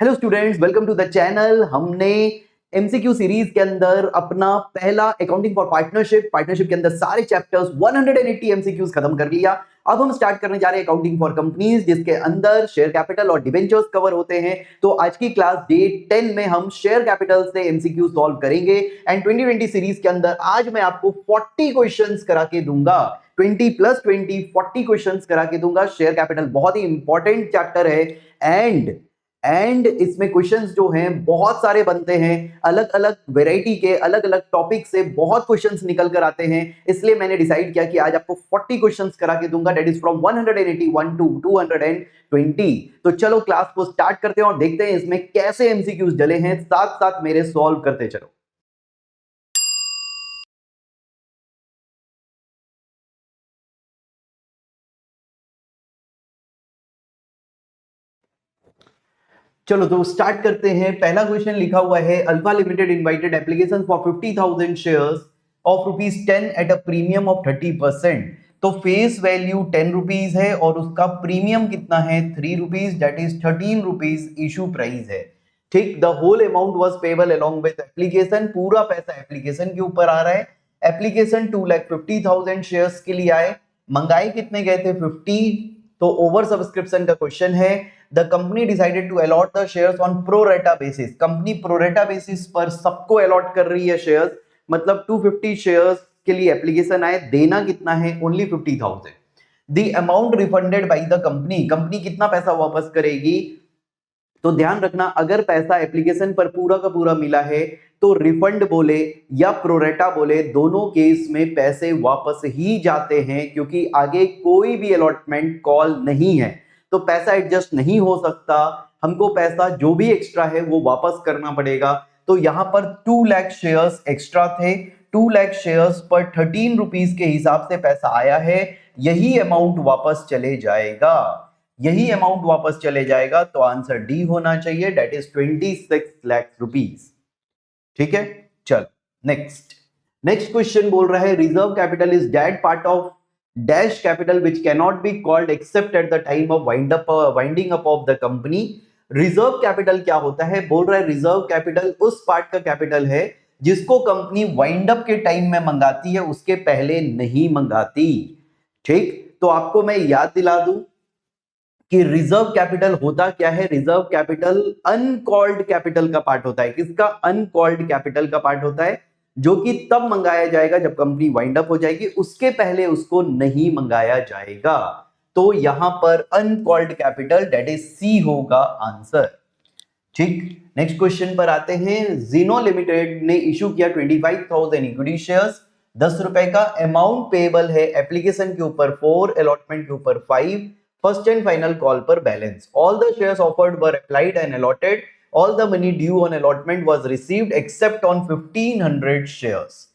Hello students, welcome to the channel. हमने MCQ series के अंदर अपना पहला अकाउंटिंग फॉर पार्टनरशिप के अंदर सारे चैप्टर्स 180 एमसीक्यूज खत्म कर लिया। अब हम स्टार्ट करने जा रहे हैं अकाउंटिंग फॉर कंपनीज, जिसके अंदर शेयर कैपिटल और डिबेंचर्स कवर होते हैं। तो आज की क्लास डे 10 में हम शेयर कैपिटल से एमसीक्यू सॉल्व करेंगे एंड 2020 सीरीज के अंदर आज मैं आपको 40 क्वेश्चंस करा के दूंगा। 20 + 20 40 क्वेश्चंस करा के दूंगा। शेयर कैपिटल बहुत ही इंपॉर्टेंट चैप्टर है एंड इसमें क्वेश्चंस जो हैं बहुत सारे बनते हैं, अलग अलग वैरायटी के, अलग अलग टॉपिक से बहुत क्वेश्चंस निकल कर आते हैं। इसलिए मैंने डिसाइड किया कि आज आपको 40 क्वेश्चंस करा के दूंगा, दैट इज फ्रॉम 181 टू 220। तो चलो क्लास को स्टार्ट करते हैं और देखते हैं इसमें कैसे एमसीक्यूज डले हैं, साथ साथ मेरे सॉल्व करते चलो। चलो तो स्टार्ट करते हैं। पहला क्वेश्चन लिखा हुआ है, alpha limited invited application for 50,000 shares of ₹10 at a premium of 30%। तो फेस वैल्यू 10 रुपीज है और उसका प्रीमियम कितना है 3 rupees, that is 13 rupees issue price है। ठीक, the whole amount was payable along with application. पूरा पैसा एप्लीकेशन के ऊपर आ रहा है। एप्लीकेशन 2,50,000 शेयर्स के लिए आए, मंगाए कितने गए थे 50। तो ओवर सब्सक्रिप्शन का क्वेश्चन है। The company decided to allot the shares on pro rata basis। Company pro rata basis पर सबको अलॉट कर रही है शेयर्स, मतलब 250 शेयर्स के लिए एप्लीकेशन आए, देना कितना है only 50,000। The amount refunded by the company, company कितना पैसा वापस करेगी। तो ध्यान रखना, अगर पैसा एप्लीकेशन पर पूरा का पूरा मिला है तो रिफंड बोले या प्रोरेटा बोले, दोनों केस में पैसे वापस ही जाते हैं, क्योंकि आगे कोई भी अलॉटमेंट कॉल नहीं है, तो पैसा एडजस्ट नहीं हो सकता। हमको पैसा जो भी एक्स्ट्रा है वो वापस करना पड़ेगा। तो यहां पर 2 लाख शेयर्स एक्स्ट्रा थे, 2 लाख शेयर्स पर 13 रुपीज के हिसाब से पैसा आया है। यही अमाउंट वापस चले जाएगा, यही अमाउंट वापस चले जाएगा। तो आंसर डी होना चाहिए, दैट इज 26 लाख रुपीज। ठीक है, चल नेक्स्ट क्वेश्चन बोल रहा है, reserve capital is that part of dash capital which cannot be called excerpt eight the time of winding up of the company. Reserve capital क्या होता है, बोल रहा है रिजर्व कैपिटल उस पार्ट का कैपिटल है जिसको कंपनी वाइंड अप के टाइम में मंगाती है, उसके पहले नहीं मंगाती। ठीक, तो आपको मैं याद दिला दूं कि रिजर्व कैपिटल होता क्या है। रिजर्व कैपिटल अनकॉल्ड कैपिटल का पार्ट होता है। किसका? अनकॉल्ड कैपिटल का पार्ट होता है, जो कि तब मंगाया जाएगा जब कंपनी वाइंड अप हो जाएगी, उसके पहले उसको नहीं मंगाया जाएगा। तो यहां पर uncalled capital, that is C होगा आंसर। ठीक, नेक्स्ट क्वेश्चन पर आते हैं। जिनो लिमिटेड ने इशू किया 25,000 इक्विटी शेयर्स, 10 रुपए का। अमाउंट पेएबल है एप्लीकेशन के ऊपर 4, अलॉटमेंट के ऊपर 5, फर्स्ट एंड फाइनल कॉल पर balance. All the shares offered were applied and allotted, all the money due on allotment was received except on 1500 shares.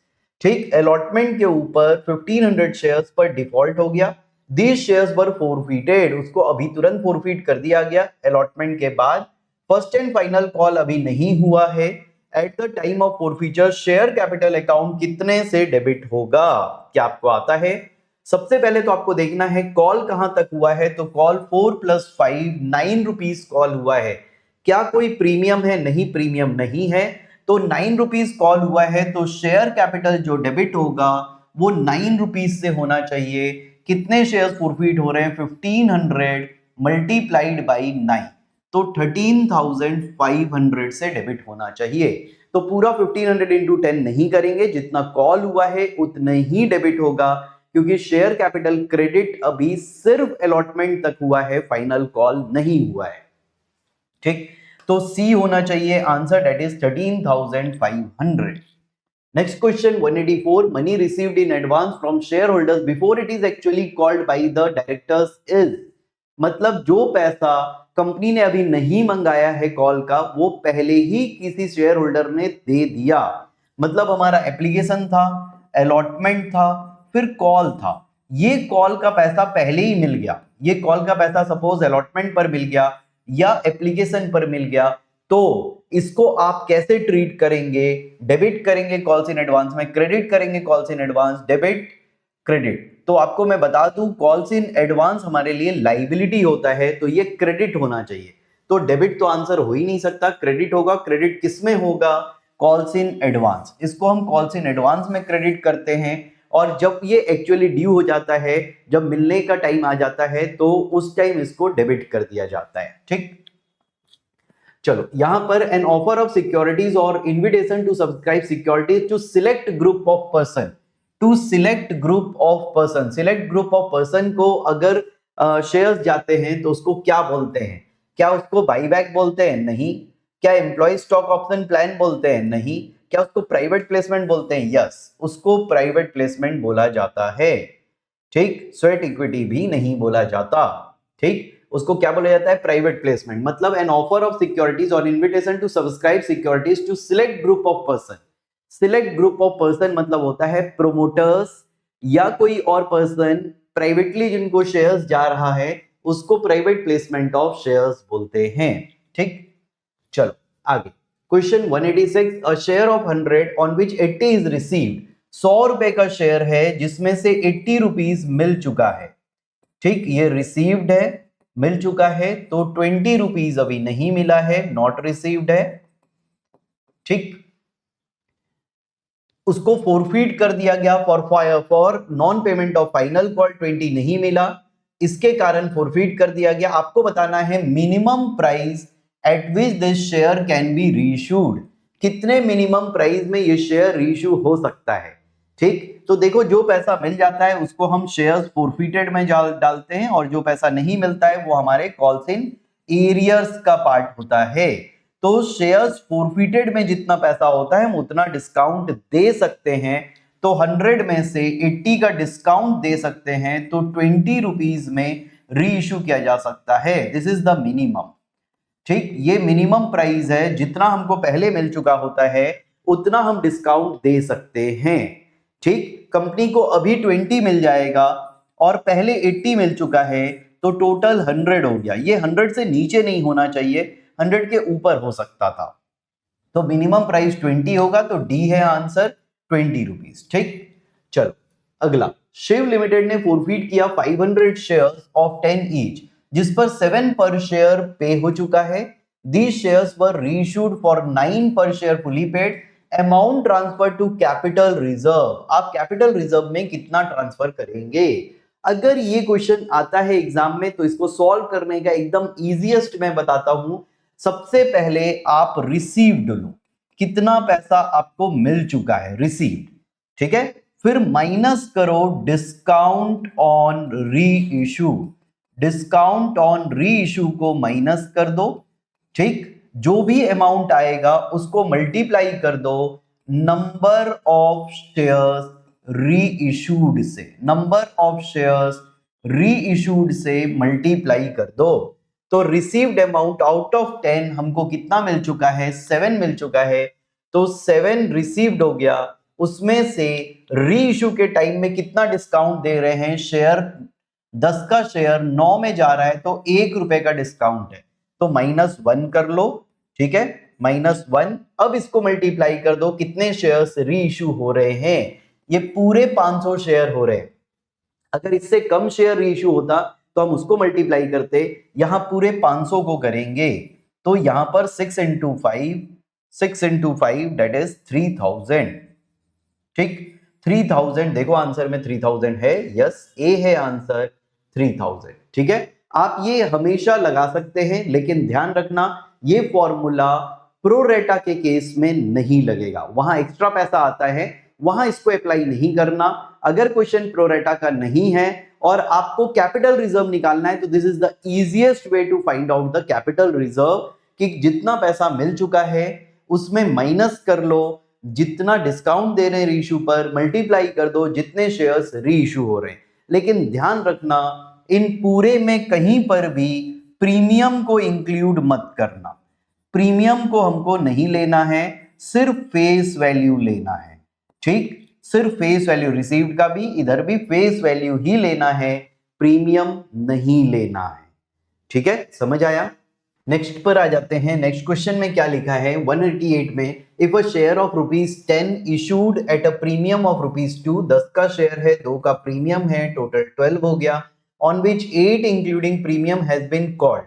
ठीक, अलॉटमेंट के ऊपर 1500 शेयर्स पर डिफॉल्ट हो गया। दीज शेयर्स वर फॉरफिटेड, उसको अभी तुरंत फॉरफिट कर दिया गया अलॉटमेंट के बाद। फर्स्ट एंड फाइनल कॉल अभी नहीं हुआ है। Eight the time of forfeiture share capital account कितने से डेबिट होगा, क्या आपको आता है? सबसे पहले तो आपको देखना है कॉल कहां तक हुआ है। तो कॉल 4 + 5 9 रुपीज कॉल हुआ है। क्या कोई प्रीमियम है? नहीं, प्रीमियम नहीं है। तो 9 रुपीज कॉल हुआ है, तो शेयर कैपिटल जो डेबिट होगा वो 9 रुपीज से होना चाहिए। कितने शेयर्स फॉरफिट हो रहे हैं? 1500 मल्टीप्लाइड बाई 9, तो 13,500 से डेबिट होना चाहिए। तो पूरा 1500 इंटू 10 नहीं करेंगे, जितना कॉल हुआ है उतना ही डेबिट होगा, क्योंकि शेयर कैपिटल क्रेडिट अभी सिर्फ अलॉटमेंट तक हुआ है, फाइनल कॉल नहीं हुआ है। ठीक, तो सी होना चाहिए answer, that is 13,500। Next question 184, money received in advance from share holders before it is actually called by the directors is. मतलब जो पैसा कंपनी ने अभी नहीं मंगाया है कॉल का, वो पहले ही किसी शेयर होल्डर ने दे दिया। मतलब हमारा एप्लीकेशन था, अलॉटमेंट था, फिर कॉल था। ये कॉल का पैसा पहले ही मिल गया। ये कॉल का पैसा सपोज अलॉटमेंट पर मिल गया या एप्लीकेशन पर मिल गया, तो इसको आप कैसे ट्रीट करेंगे? डेबिट करेंगे कॉल्स इन एडवांस में, क्रेडिट करेंगे calls in advance, debit credit. तो आपको मैं बता दूं, कॉल्स इन एडवांस हमारे लिए लाइबिलिटी होता है, तो ये क्रेडिट होना चाहिए। तो डेबिट तो आंसर हो ही नहीं सकता, क्रेडिट होगा। क्रेडिट किस में होगा? Calls in advance. इसको हम कॉल्स इन एडवांस में क्रेडिट करते हैं, और जब ये एक्चुअली ड्यू हो जाता है, जब मिलने का टाइम आ जाता है, तो उस टाइम इसको डेबिट कर दिया जाता है। ठीक, चलो यहां पर एन ऑफर ऑफ सिक्योरिटीज और invitation to subscribe securities to select group of person, to select group of person. Select group of person को अगर शेयर्स जाते हैं तो उसको क्या बोलते हैं? क्या उसको बाईबैक बोलते हैं? नहीं। क्या एम्प्लॉय स्टॉक ऑप्शन प्लान बोलते हैं? नहीं। क्या उसको प्राइवेट प्लेसमेंट बोलते हैं? यस, उसको प्राइवेट प्लेसमेंट बोला जाता है। ठीक, स्वेट इक्विटी भी नहीं बोला जाता। ठीक, उसको क्या बोला जाता है? Private placement. मतलब एन ऑफर ऑफ सिक्योरिटीज और invitation to subscribe securities to select group of person. Select group of person मतलब होता है प्रोमोटर्स या कोई और पर्सन प्राइवेटली जिनको शेयर्स जा रहा है, उसको प्राइवेट प्लेसमेंट ऑफ शेयर्स बोलते हैं। ठीक, चलो आगे question 186, a share of 100 on which 80 is received. 100 रुपए का शेयर है जिसमें से 80 रुपीज मिल चुका है। ठीक, ये रिसीव्ड है, मिल चुका है, तो 20 रुपीज अभी नहीं मिला है, नॉट रिसीव्ड है। ठीक, उसको फोरफीट कर दिया गया for non payment of final call, 20 नहीं मिला, इसके कारण फोरफीट कर दिया गया। आपको बताना है minimum price at which this share can be reissued. कितने मिनिमम प्राइस में ये शेयर रीइश्यू हो सकता है? ठीक, तो देखो जो पैसा मिल जाता है उसको हम शेयर्स फोरफीटेड में डालते हैं, और जो पैसा नहीं मिलता है वो हमारे कॉल्स इन एरियर्स का पार्ट होता है। तो शेयर्स फोरफीटेड में जितना पैसा होता है हम उतना डिस्काउंट दे सकते हैं। तो 100 में से 80 का डिस्काउंट दे सकते हैं, तो 20 रुपीज में रीइश्यू किया जा सकता है। This is the minimum. ठीक, ये मिनिमम प्राइस है, जितना हमको पहले मिल चुका होता है उतना हम डिस्काउंट दे सकते हैं। ठीक, कंपनी को अभी 20 मिल जाएगा और पहले 80 मिल चुका है, तो टोटल 100 हो गया। ये 100 से नीचे नहीं होना चाहिए, 100 के ऊपर हो सकता था। तो मिनिमम प्राइस 20 होगा, तो डी है आंसर, 20 रुपीज। ठीक, चलो अगला, शिव लिमिटेड ने फोरफीट किया 500 शेयर्स ऑफ 10 ईच, जिस पर 7 पर शेयर पे हो चुका है। These shares were reissued for 9 per share fully paid. Amount transfer to capital reserve. आप कैपिटल रिजर्व में कितना ट्रांसफर करेंगे? अगर ये क्वेश्चन आता है एग्जाम में तो इसको सॉल्व करने का एकदम इजीएस्ट मैं बताता हूं। सबसे पहले आप रिसीव्ड लो, कितना पैसा आपको मिल चुका है, रिसीव्ड। ठीक है, फिर माइनस करो डिस्काउंट ऑन री इशू। डिस्काउंट ऑन री इशू को माइनस कर दो। ठीक, जो भी अमाउंट आएगा उसको मल्टीप्लाई कर दो नंबर ऑफ शेयर्स री इशूड से। नंबर ऑफ शेयर्स री इशूड से मल्टीप्लाई कर दो। तो रिसीव्ड अमाउंट आउट ऑफ 10 हमको कितना मिल चुका है? 7 मिल चुका है, तो 7 रिसीव्ड हो गया। उसमें से री इशू के टाइम में कितना डिस्काउंट दे रहे हैं? शेयर 10 का शेयर 9 में जा रहा है, तो 1 रुपए का डिस्काउंट है, तो -1 कर लो। ठीक है, -1। अब इसको मल्टीप्लाई कर दो, कितने शेयर्स री इशू हो रहे हैं? ये पूरे 500 शेयर हो रहे हैं। अगर इससे कम शेयर री इशू होता तो हम उसको मल्टीप्लाई करते, यहां पूरे 500 को करेंगे, तो यहां पर 6 into 5 दैट इज 3000। ठीक, 3000, देखो आंसर में 3000 है, यस, ए है आंसर 3000। ठीक है, आप ये हमेशा लगा सकते हैं, लेकिन ध्यान रखना ये फॉर्मूला प्रोरेटा के केस में नहीं लगेगा। वहां एक्स्ट्रा पैसा आता है, वहां इसको अप्लाई नहीं करना। अगर क्वेश्चन प्रोरेटा का नहीं है और आपको कैपिटल रिजर्व निकालना है, तो this is the easiest way to find out the capital reserve, कि जितना पैसा मिल चुका है उसमें माइनस कर लो जितना डिस्काउंट दे रहे हैं रीइश्यू पर, मल्टीप्लाई कर दो जितने शेयर्स रीइश्यू हो रहे हैं। लेकिन ध्यान रखना इन पूरे में कहीं पर भी प्रीमियम को इंक्लूड मत करना। प्रीमियम को हमको नहीं लेना है, सिर्फ फेस वैल्यू लेना है। ठीक, सिर्फ फेस वैल्यू, रिसीव्ड का भी इधर भी फेस वैल्यू ही लेना है, प्रीमियम नहीं लेना है। ठीक है, समझ आया? नेक्स्ट पर आ जाते हैं। नेक्स्ट क्वेश्चन में क्या लिखा है 188 में, if a share of ₹10 issued at a premium of ₹2, 10 का शेयर है, 2 का प्रीमियम है, टोटल 12 हो गया, on which 8 including premium has been called.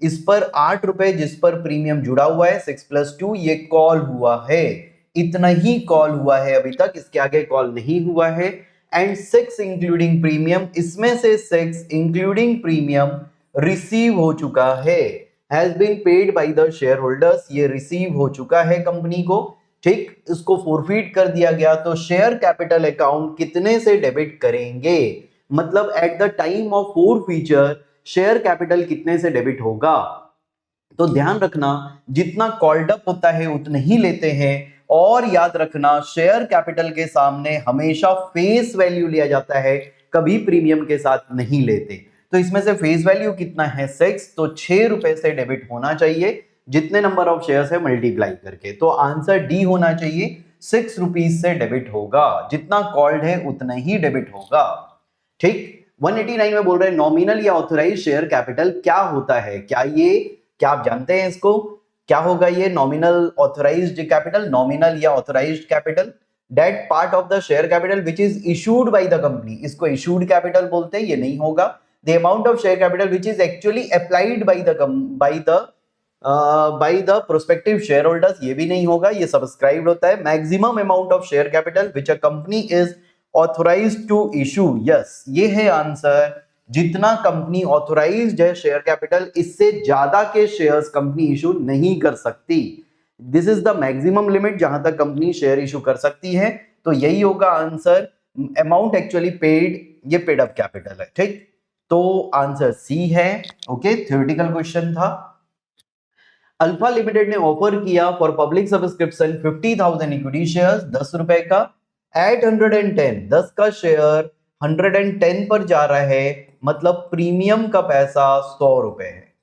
इस पर 8 रुपए जिस पर प्रीमियम जुड़ा हुआ है 6+2 ये कॉल हुआ है, इतना ही कॉल हुआ है अभी तक, इसके आगे कॉल नहीं हुआ है। एंड 6 इंक्लूडिंग प्रीमियम, इसमें से 6 इंक्लूडिंग प्रीमियम रिसीव हो चुका है, has been paid by the share holders, ये रिसीव हो चुका है कंपनी को, ठीक। इसको फोरफीट कर दिया गया, तो शेयर कैपिटल अकाउंट कितने से डेबिट करेंगे, मतलब eight the time of forfeiture share capital कितने से डेबिट होगा। तो ध्यान रखना जितना कॉल्ड अप होता है उतना ही लेते हैं, और याद रखना शेयर कैपिटल के सामने हमेशा फेस वैल्यू लिया जाता है, कभी प्रीमियम के साथ नहीं लेते। तो इसमें से फेस वैल्यू कितना है 6, तो 6 रुपए से डेबिट होना चाहिए, जितने नंबर ऑफ शेयर्स है मल्टीप्लाई करके। तो आंसर डी होना चाहिए, 6 रुपीज से डेबिट होगा, जितना कॉल्ड है उतना ही डेबिट होगा, ठीक। 189 में बोल रहे हैं नॉमिनल या ऑथराइज शेयर कैपिटल क्या होता है, क्या आप जानते हैं इसको, क्या होगा ये नॉमिनल ऑथराइज्ड कैपिटल, नॉमिनल या authorised capital, that part of the share capital which is issued by the company, इसको इशूड कैपिटल बोलते हैं, ये नहीं होगा। The amount of share capital which is actually applied by the prospective share holders, ये भी नहीं होगा, ये सब्सक्राइब्ड होता है। Maximum amount of share capital which a company is authorised to issue, yes ये है आंसर, जितना कंपनी ऑथराइज्ड है शेयर कैपिटल, इससे ज्यादा के शेयर्स कंपनी इशू नहीं कर सकती। This is the maximum limit जहां तक कंपनी शेयर इशू कर सकती है, तो यही होगा आंसर। अमाउंट एक्चुअली पेड, ये पेड अप कैपिटल है, ठीक। तो आंसर सी है, ओके। थ्योरेटिकल क्वेश्चन था। अल्फा लिमिटेड ने ऑफर किया for public subscription 50,000 equity shares, 10 रुपए का, एट 110, 10 का शेयर 110 पर जा रहा है, मतलब प्रीमियम का पैसा 100 रुपए है,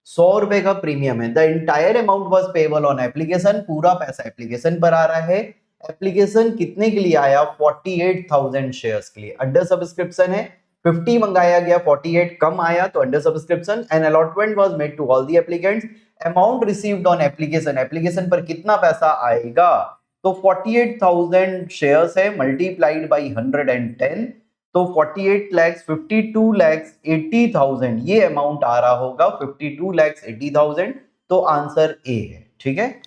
100 रुपए का प्रीमियम है। The entire amount was payable on application, पूरा पैसा एप्लीकेशन पर आ रहा है। एप्लीकेशन कितने के लिए आया, 48,000 शेयर्स के लिए, अंडर सब्सक्रिप्शन है, 50 मंगाया गया, 48 कम आया, तो under subscription. An allotment was made to all the applicants, amount received on application, application पर कितना पैसा आएगा, तो 48,000 शेयर्स है मल्टीप्लाइड बाई 110, तो 48 lakhs 52 lakhs 80,000 ये अमाउंट आ रहा होगा, 52 lakhs 80,000, तो आंसर ए है, ठीक है।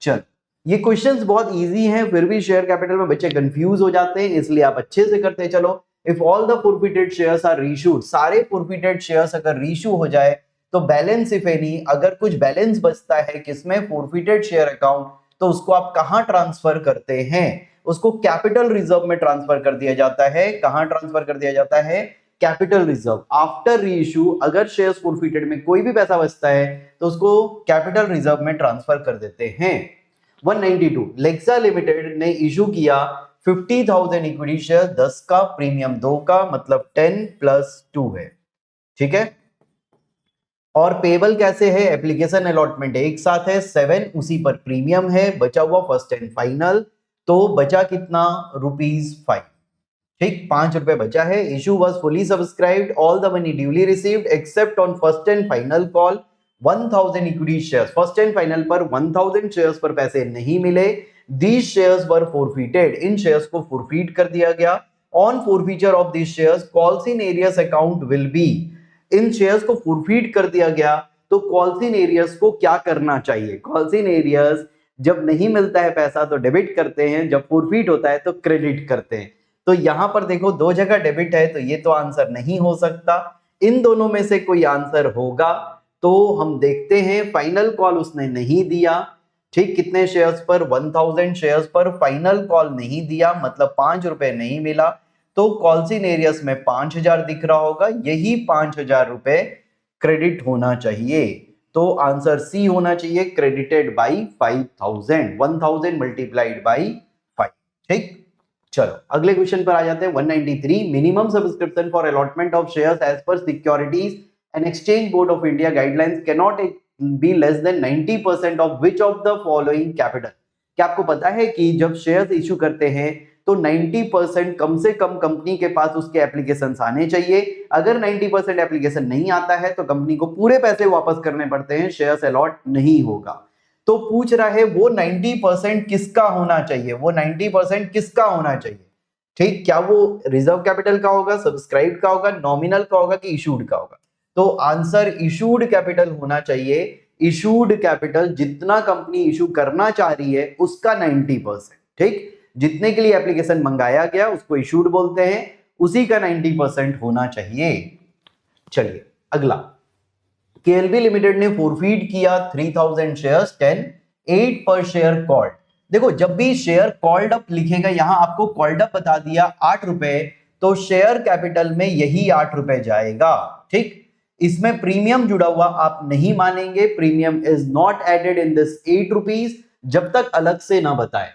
चल, ये क्वेश्चंस बहुत इजी हैं, फिर भी शेयर कैपिटल में बच्चे कंफ्यूज हो जाते हैं, इसलिए आप अच्छे से करते चलो। If all the forfeited shares are reissued, सारे फोरफिटेड शेयर्स अगर रीशू हो जाए तो बैलेंस इफ एनी, अगर कुछ बैलेंस बचता है किसमें, फोरफिटेड शेयर अकाउंट, तो उसको आप कहां ट्रांसफर करते हैं, उसको कैपिटल रिजर्व में ट्रांसफर कर दिया जाता है। कहां ट्रांसफर कर दिया जाता है, कैपिटल रिजर्व। आफ्टर रीइश्यू अगर शेयर्स फोरफिटेड में कोई भी पैसा बचता है तो उसको कैपिटल रिजर्व में ट्रांसफर कर देते हैं। 192 लेक्सा लिमिटेड ने इशू किया 50,000 इक्विटी शेयर, 10 का प्रीमियम 2 का, मतलब 10 + 2 है, ठीक है। और पेबल कैसे है, एप्लीकेशन अलॉटमेंट एक साथ है, 7 उसी पर प्रीमियम है, बचा हुआ फर्स्ट एंड फाइनल, तो बचा कितना, ₹5, ठीक, 5 रुपए बचा है। Issue was fully subscribed, all the money duly received except on first and final call 1000 equity shares, first and final पर 1000 शेयर्स पर पैसे नहीं मिले। These shares were forfeited, in shares को फोरफिट कर दिया गया। On forfeiture of these shares calls in areas account will be, in shares को फोरफिट कर दिया गया, तो कॉल्स इन एरियस को क्या करना चाहिए, कॉल्स इन एरियस जब नहीं मिलता है पैसा तो डेबिट करते हैं, जब फोरफिट होता है तो क्रेडिट करते हैं। तो यहां पर देखो दो जगह डेबिट है, तो ये तो आंसर नहीं हो सकता, इन दोनों में से कोई आंसर होगा। तो हम देखते हैं, फाइनल कॉल उसने नहीं दिया, ठीक, कितने शेयर्स पर, 1000 शेयर्स पर फाइनल कॉल नहीं दिया, मतलब 5 रुपए नहीं मिला, तो कॉल्स इन एरियस में 5000 दिख रहा होगा, यही 5000 रुपए क्रेडिट होना चाहिए, तो आंसर सी होना चाहिए, क्रेडिटेड बाई 5000, 1000 मल्टीप्लाइड बाई 5, ठीक। चलो अगले क्वेश्चन पर आ जाते हैं। 193 minimum subscription for allotment of shares as per securities and exchange board of India guidelines can not be less than 90% of which of the following capital. क्या आपको पता है कि जब शेयर्स इशू करते हैं तो 90% कम से कम कंपनी के पास उसके एप्लीकेशंस आने चाहिए। अगर 90% एप्लीकेशन नहीं आता है तो कंपनी को पूरे पैसे वापस करने पड़ते हैं, शेयर्स अलॉट नहीं होगा। तो पूछ रहा है वो 90% किसका होना चाहिए, वो 90% किसका होना चाहिए, ठीक, क्या वो रिजर्व कैपिटल का होगा, सब्सक्राइब का होगा, नॉमिनल का होगा कि इशूड का होगा। तो आंसर इशूड कैपिटल होना चाहिए। इशूड कैपिटल जितना कंपनी इशू करना चाह रही है उसका 90%, ठीक, जितने के लिए एप्लीकेशन मंगाया गया उसको इशूड बोलते हैं, उसी का 90% होना चाहिए। चलिए अगला, केएलबी लिमिटेड ने फोरफीट किया 3000 शेयर्स, 8 पर शेयर कॉल्ड। देखो जब भी शेयर कॉल्ड अप लिखेगा, यहां आपको कॉल्ड अप बता दिया 8 रुपए, तो शेयर कैपिटल में यही 8 रुपए जाएगा, ठीक। इसमें प्रीमियम जुड़ा हुआ आप नहीं मानेंगे, premium is not added in this 8 rupees जब तक अलग से ना बताए।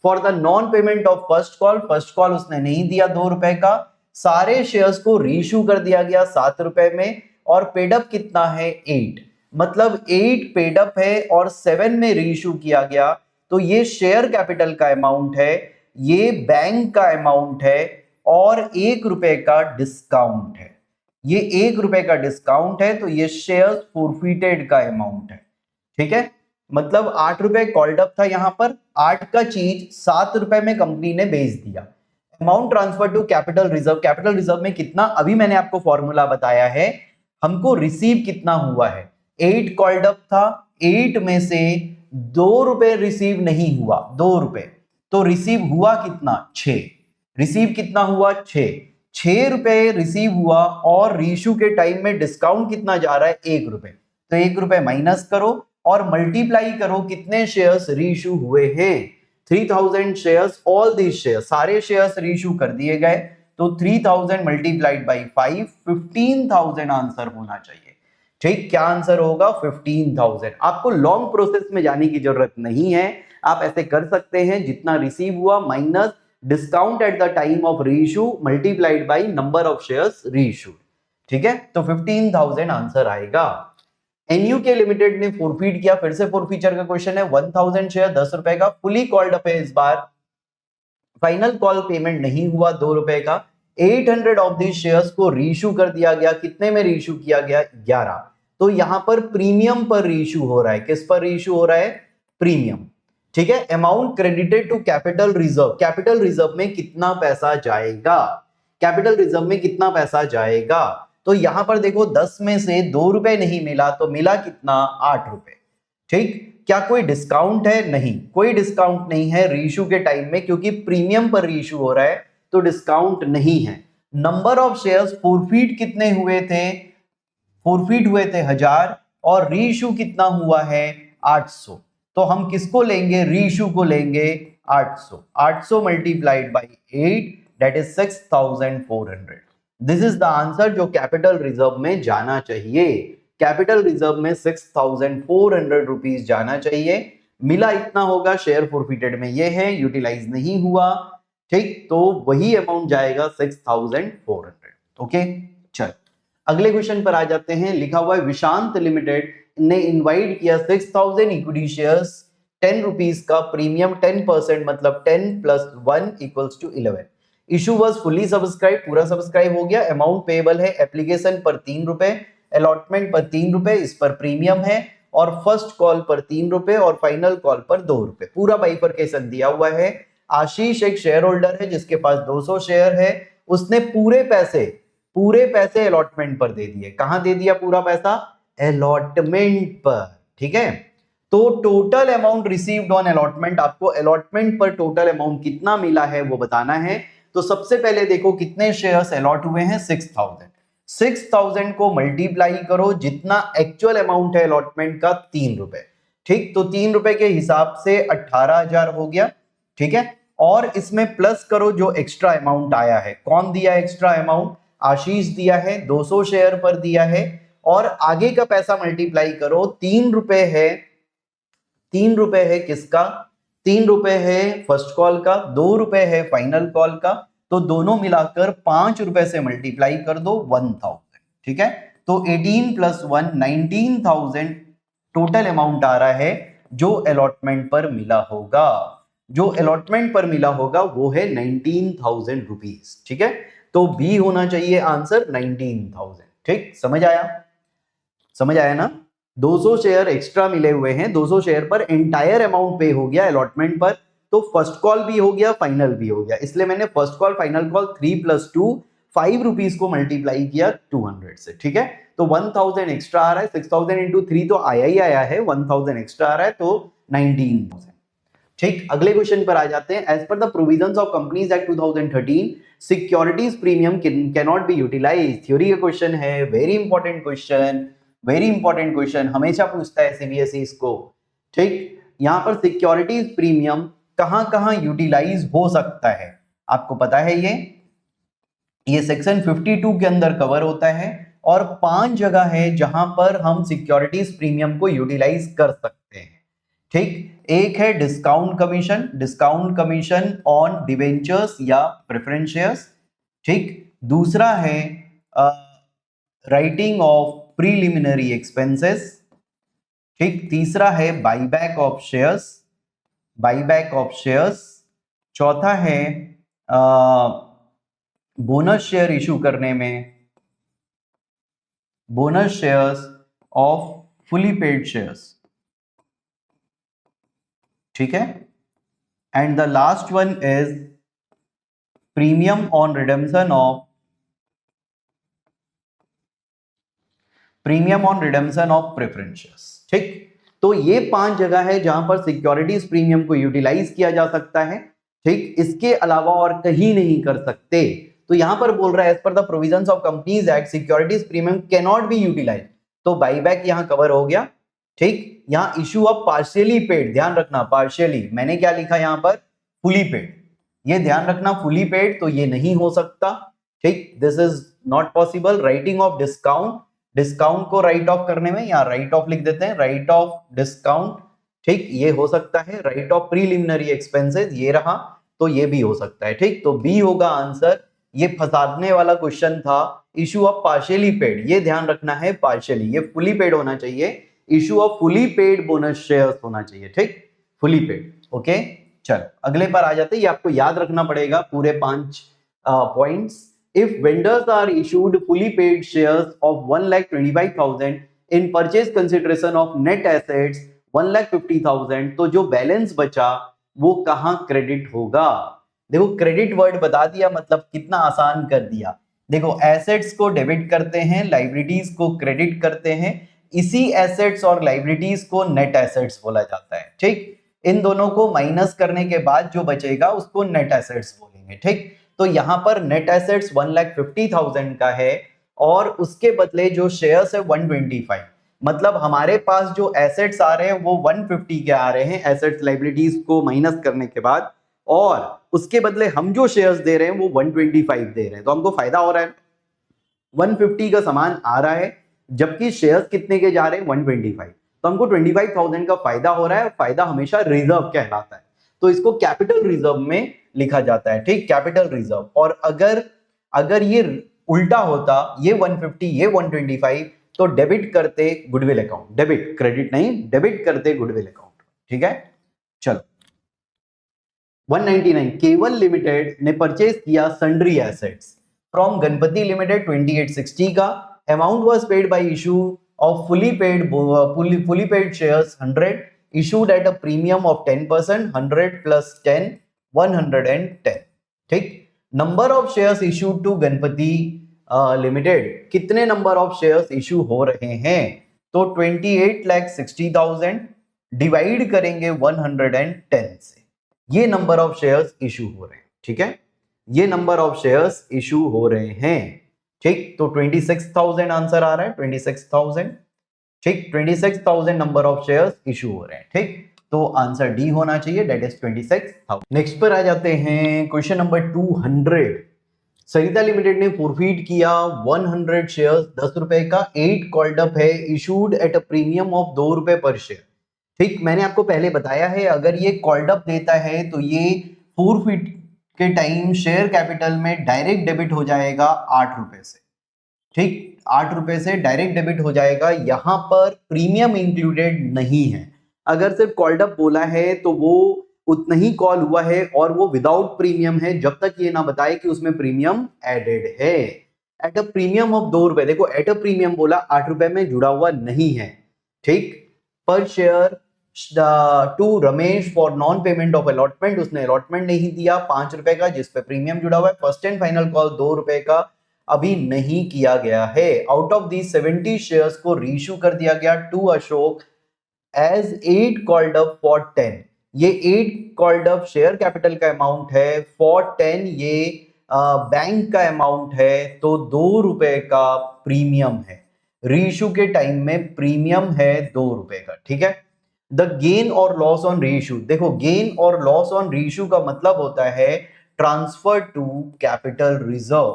For the non payment of first call उसने नहीं दिया 2 रुपए का, सारे शेयर्स को रीइश्यू कर दिया गया 7 रुपए में, और पेडअप कितना है 8, मतलब 8 पेडअप है और 7 में रीइश्यू किया गया, तो ये शेयर कैपिटल का अमाउंट है, ये बैंक का अमाउंट है, और 1 रुपए का डिस्काउंट है। ये 1 रुपए का डिस्काउंट है, तो ये शेयर्स फॉरफिटेड का अमाउंट है, ठीक है। मतलब 8 रुपए कॉल्ड अप था, यहां पर 8 का चीज 7 रुपए में कंपनी ने बेच दिया। Amount transfer to capital reserve, capital reserve में कितना, अभी मैंने आपको फॉर्मूला बताया है, हमको रिसीव कितना हुआ है, 8 कॉल्ड अप था, 8 में से 2 रुपए रिसीव नहीं हुआ, 2 रुपए, तो रिसीव हुआ कितना 6, रिसीव कितना हुआ 6 रुपए रिसीव हुआ, और रीइश्यू के टाइम में डिस्काउंट कितना जा रहा है 1 रुपए, तो 1 रुपए माइनस करो और मल्टीप्लाई करो कितने शेयर्स रीइश्यू हुए हैं, 3000 शेयर्स, ऑल दीज शेयर्स, सारे शेयर्स रीइश्यू कर दिए गए, तो 3000 मल्टीप्लाइड बाई 5, 15,000 आंसर होना चाहिए, ठीक। क्या आंसर होगा 15,000। आपको लॉन्ग प्रोसेस में जाने की जरूरत नहीं है, आप ऐसे कर सकते हैं, जितना रिसीव हुआ minus discount at the time of reissue multiplied by number of shares reissued, ठीक है, तो 15,000 आंसर आएगा। एनयूके लिमिटेड ने फोरफीट किया, फिर से फोरफीचर का क्वेश्चन है, 1000 शेयर 10 रुपए का, फुली कॉल्ड अप है इस बार, फाइनल कॉल पेमेंट नहीं हुआ 2 रुपए का, 800 ऑफ दी शेयर्स को रीइश्यू कर दिया गया, कितने में रीइश्यू किया गया 11, तो यहां पर प्रीमियम पर रीइश्यू हो रहा है, किस पर रीइश्यू हो रहा है, प्रीमियम, ठीक है। Amount credited to capital reserve, capital reserve में कितना पैसा जाएगा, कैपिटल रिजर्व में कितना पैसा जाएगा, तो यहां पर देखो 10 में से 2 रुपए नहीं मिला, तो मिला कितना 8 रुपए, ठीक। क्या कोई डिस्काउंट है, नहीं, कोई डिस्काउंट नहीं है रीइश्यू के टाइम में, क्योंकि प्रीमियम पर रीइश्यू हो रहा है, तो डिस्काउंट नहीं है। नंबर ऑफ शेयर्स फोरफीट कितने हुए थे, फोरफीट हुए थे 1000, और रीइश्यू कितना हुआ है 800, तो हम किसको लेंगे, रीइश्यू को लेंगे 800, 800 multiplied by 8 that is 6400। This is the answer जो कैपिटल रिजर्व में जाना चाहिए, कैपिटल रिजर्व में 6400 रुपीज जाना चाहिए, मिला इतना होगा, शेयर फॉरफिटेड में ये है, यूटिलाइज नहीं हुआ, ठीक, तो वही अमाउंट जाएगा 6400, ओके। चल अगले क्वेश्चन पर आ जाते हैं, लिखा हुआ है विशांत लिमिटेड ने इनवाइट किया 6000 इक्विटी शेयर्स 10 रुपीज का, प्रीमियम 10%, मतलब 10 + 1 = 11, इशू वाज फुली सब्सक्राइब, पूरा सब्सक्राइब हो गया, अमाउंट पेएबल है एप्लीकेशन पर 3 रुपए, अलॉटमेंट पर 3 रुपए, इस पर प्रीमियम है, और फर्स्ट कॉल पर 3 रुपए और फाइनल कॉल पर 2 रुपए, पूरा बाइफरकेशन दिया हुआ है। आशीष एक शेयर होल्डर है जिसके पास 200 शेयर है, उसने पूरे पैसे अलॉटमेंट पर दे दिए, कहां दे दिया पूरा पैसा, अलॉटमेंट पर, ठीक है। तो total amount received on allotment, आपको अलॉटमेंट पर टोटल अमाउंट कितना मिला है वो बताना है। तो सबसे पहले देखो कितने शेयर्स अलॉट हुए हैं, 6000 को मल्टीप्लाई करो, जितना एक्चुअल अमाउंट है अलॉटमेंट का 3 रुपए, ठीक, तो 3 रुपए के हिसाब से 18,000 हो गया, ठीक है। और इसमें प्लस करो जो एक्स्ट्रा अमाउंट आया है, कौन दिया एक्स्ट्रा अमाउंट, आशीष दिया है, 200 शेयर पर दिया है, और आगे का पैसा मल्टीप्लाई करो, 3 रुपए है, 3 रुपए है किसका, 3 रुपए है फर्स्ट कॉल का, 2 रुपए है फाइनल कॉल का, तो दोनों मिलाकर 5 रुपए से मल्टीप्लाई कर दो 1000, ठीक है। तो 18 + 1 19,000 टोटल अमाउंट आ रहा है जो अलॉटमेंट पर मिला होगा, जो अलॉटमेंट पर मिला होगा वो है 19,000 रुपीज, ठीक है। तो बी होना चाहिए आंसर 19,000, ठीक, समझ आया ना। 200 शेयर एक्स्ट्रा मिले हुए हैं, 200 शेयर पर एंटायर अमाउंट पे हो गया अलॉटमेंट पर, तो फर्स्ट कॉल भी हो गया फाइनल भी हो गया, इसलिए मैंने फर्स्ट कॉल फाइनल कॉल 3 + 2 ₹5 को मल्टीप्लाई किया 200 से, ठीक है। तो 1000 एक्स्ट्रा आ रहा है, 6000 इंटू 3 तो आया ही आया है, 1000 एक्स्ट्रा आ रहा है तो 19,000। ठीक, अगले क्वेश्चन पर आ जाते हैं। As per the provisions of Companies Act 2013 securities premium can not be utilise. Theory का क्वेश्चन है, very important question, very important question, हमेशा पूछता है सीबीएसई इसको। ठीक, यहां पर सिक्योरिटीज प्रीमियम कहां कहां यूटिलाइज हो सकता है, आपको पता है ये सेक्शन 52 के अंदर कवर होता है और 5 जगह है जहां पर हम सिक्योरिटीज प्रीमियम को यूटिलाइज कर सकते हैं। ठीक, एक है डिस्काउंट कमीशन ऑन डिवेंचर्स या प्रेफरेंस शेयर्स। ठीक, दूसरा है राइटिंग ऑफ प्रीलिमिनरी एक्सपेंसेस। ठीक, तीसरा है बाईबैक ऑफ शेयर्स। चौथा है बोनस शेयर इशू करने में, bonus shares of fully paid shares. ठीक है, and the last one is premium on redemption of preference shares. ठीक, तो ये 5 जगह है जहां पर सिक्योरिटीज प्रीमियम को यूटिलाइज किया जा सकता है। ठीक, इसके अलावा और कहीं नहीं कर सकते। तो यहां पर बोल रहा है as per the provisions of Companies Act securities premium can not be utilise, तो बाईबैक यहां कवर हो गया। ठीक, यहां इशू ऑफ पार्शियली पेड, ध्यान रखना पार्शियली, मैंने क्या लिखा यहां पर, फुली पेड, ये ध्यान रखना, फुली पेड तो ये नहीं हो सकता। ठीक, this is not possible. Writing off discount को राइट ऑफ करने में, या राइट ऑफ लिख देते हैं, राइट ऑफ डिस्काउंट। ठीक, ये हो सकता है। राइट ऑफ प्रीलिमिनरी एक्सपेंसेस ये रहा, तो ये भी हो सकता है। ठीक, तो बी होगा आंसर। ये फंसाने वाला क्वेश्चन था। इशू ऑफ पार्शियली पेड, ये ध्यान रखना है, पार्शियली, ये फुली पेड होना चाहिए। Issue of fully paid bonus shares होना चाहिए। ठीक, फुली पेड। ओके, चलो अगले पर आ जाते हैं। ये आपको याद रखना पड़ेगा पूरे 5 points. If vendors are issued fully paid shares of 1,25,000 in purchase consideration of net assets 1,50,000, तो जो बैलेंस बचा वो कहां क्रेडिट होगा। देखो क्रेडिट वर्ड बता दिया, मतलब कितना आसान कर दिया। देखो एसेट्स को डेबिट करते हैं, लाइबिलिटीज को क्रेडिट करते हैं, इसी एसेट्स और लाइबिलिटीज को नेट एसेट्स बोला जाता है। ठीक, इन दोनों को माइनस करने के बाद जो बचेगा उसको नेट एसेट्स बोलेंगे। ठीक, तो यहां पर नेट एसेट्स 1,50,000 का है और उसके बदले जो शेयर्स है 125, मतलब हमारे पास जो एसेट्स आ रहे हैं वो 150 के आ रहे हैं, एसेट्स लाइबिलिटीज को माइनस करने के बाद, और उसके बदले हम जो शेयर्स दे रहे हैं वो 125 दे रहे हैं, तो हमको फायदा हो रहा है। 150 का सामान आ रहा है जबकि शेयर्स कितने के जा रहे हैं 125, तो हमको 25,000 का फायदा हो रहा है। फायदा हमेशा रिजर्व कहलाता है, तो इसको कैपिटल रिजर्व में लिखा जाता है। ठीक, कैपिटल रिजर्व। और अगर ये उल्टा होता, ये 150 ये 125, तो डेबिट करते गुडविल अकाउंट, डेबिट, क्रेडिट नहीं, डेबिट करते गुडविल अकाउंट। ठीक है, चलो 199 केवल लिमिटेड ने परचेज किया sundry assets from Ganpati limited 2860 का। Amount was paid by issue of fully paid shares 100 issued at a premium of 10%, 100 plus 10, 110. ठीक, number of shares issued to Ganpati limited, कितने नंबर ऑफ शेयर्स इशू हो रहे हैं, तो 28,60,000 divide करेंगे 110 से, ये नंबर ऑफ शेयर्स इशू हो रहे हैं। ठीक है, ये नंबर ऑफ शेयर्स इशू हो रहे हैं। ठीक, तो 26,000 आंसर आ रहा है, 26,000। ठीक, 26,000 नंबर ऑफ शेयर्स इशू हो रहे हैं। ठीक, तो आंसर डी होना चाहिए, दैट इज 26,000। नेक्स्ट पर आ जाते हैं, क्वेश्चन नंबर 200। सरिता लिमिटेड ने फॉरफिट किया 100 शेयर्स 10 रुपए का, 8 कॉल्ड अप है, issued at a premium of 2 रुपए पर शेयर। ठीक, मैंने आपको पहले बताया है अगर ये कॉल्ड अप देता है तो ये फॉरफिट के टाइम शेयर कैपिटल में डायरेक्ट डेबिट हो जाएगा 8 रुपए से। ठीक, 8 रुपए से डायरेक्ट डेबिट हो जाएगा, यहां पर प्रीमियम इंक्लूडेड नहीं है। अगर सिर्फ कॉल्ड अप बोला है तो वो उतना ही कॉल हुआ है और वो विदाउट प्रीमियम है जब तक ये ना बताए कि उसमें प्रीमियम एडेड है। एट अ प्रीमियम ऑफ 2 रुपए, देखो एट अ प्रीमियम बोला, 8 रुपए में जुड़ा हुआ नहीं है। ठीक, per share to Ramesh for non payment of allotment, उसने अलॉटमेंट नहीं दिया 5 रुपए का जिसपे प्रीमियम जुड़ा हुआ है। फर्स्ट एंड फाइनल कॉल 2 रुपए का, अभी नहीं किया गया है। आउट ऑफ दी 70 शेयर्स को रीइश्यू कर दिया गया to Ashok as 8 called up for 10। ये 8 कॉल्ड अप शेयर कैपिटल का अमाउंट है, फॉर 10 ये बैंक का अमाउंट है, तो 2 रुपए का प्रीमियम है। रीइश्यू के टाइम में प्रीमियम है 2 रुपए का, ठीक है। द गेन और लॉस ऑन रीइश्यू, देखो गेन और लॉस ऑन रीइश्यू का मतलब होता है transfer to capital reserve.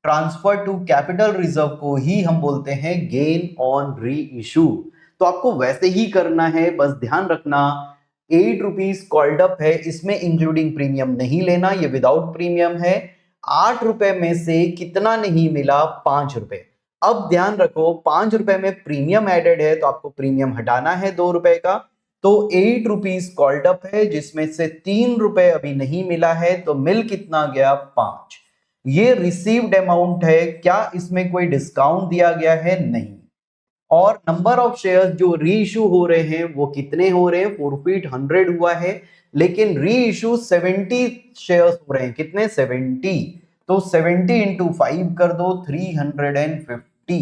Transfer to capital reserve को ही हम बोलते हैं गेन ऑन री इशू। तो आपको वैसे ही करना है, बस ध्यान रखना 8 रुपीज कॉल्ड अप है, इसमें इंक्लूडिंग प्रीमियम नहीं लेना, ये विदाउट प्रीमियम है। 8 रुपए में से कितना नहीं मिला, 5 रुपए। अब ध्यान रखो 5 रुपए में प्रीमियम एडेड है, तो आपको प्रीमियम हटाना है 2 रुपए का। तो 8 रुपीज कॉल्ड अप है, जिसमें से 3 रुपए अभी नहीं मिला है, तो मिल कितना गया, 5। ये रिसीव्ड अमाउंट है, क्या इसमें कोई डिस्काउंट दिया गया है, नहीं। और नंबर ऑफ शेयर्स जो री इशू हो रहे हैं वो कितने हो रहे हैं, फोरफीट 100 हुआ है, लेकिन री इशू 70 शेयर्स हो रहे हैं, कितने, 70। तो 70 इंटू 5 कर दो, 350।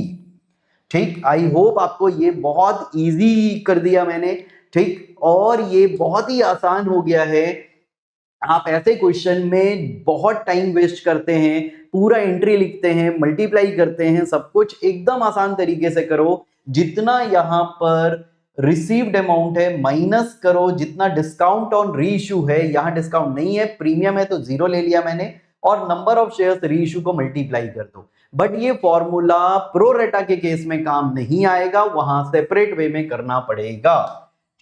ठीक, आई होप आपको ये बहुत इजी कर दिया मैंने, ठीक, और ये बहुत ही आसान हो गया है। आप ऐसे क्वेश्चन में बहुत टाइम वेस्ट करते हैं, पूरा एंट्री लिखते हैं, मल्टीप्लाई करते हैं, सब कुछ एकदम आसान तरीके से करो। जितना यहां पर रिसीव्ड अमाउंट है माइनस करो जितना डिस्काउंट ऑन री इशू है, यहां डिस्काउंट नहीं है, प्रीमियम है तो 0 ले लिया मैंने, और नंबर ऑफ शेयर्स री इशू को मल्टीप्लाई कर दो। बट ये फॉर्मूला प्रो रेटा के केस में काम नहीं आएगा, वहां सेपरेट वे में करना पड़ेगा,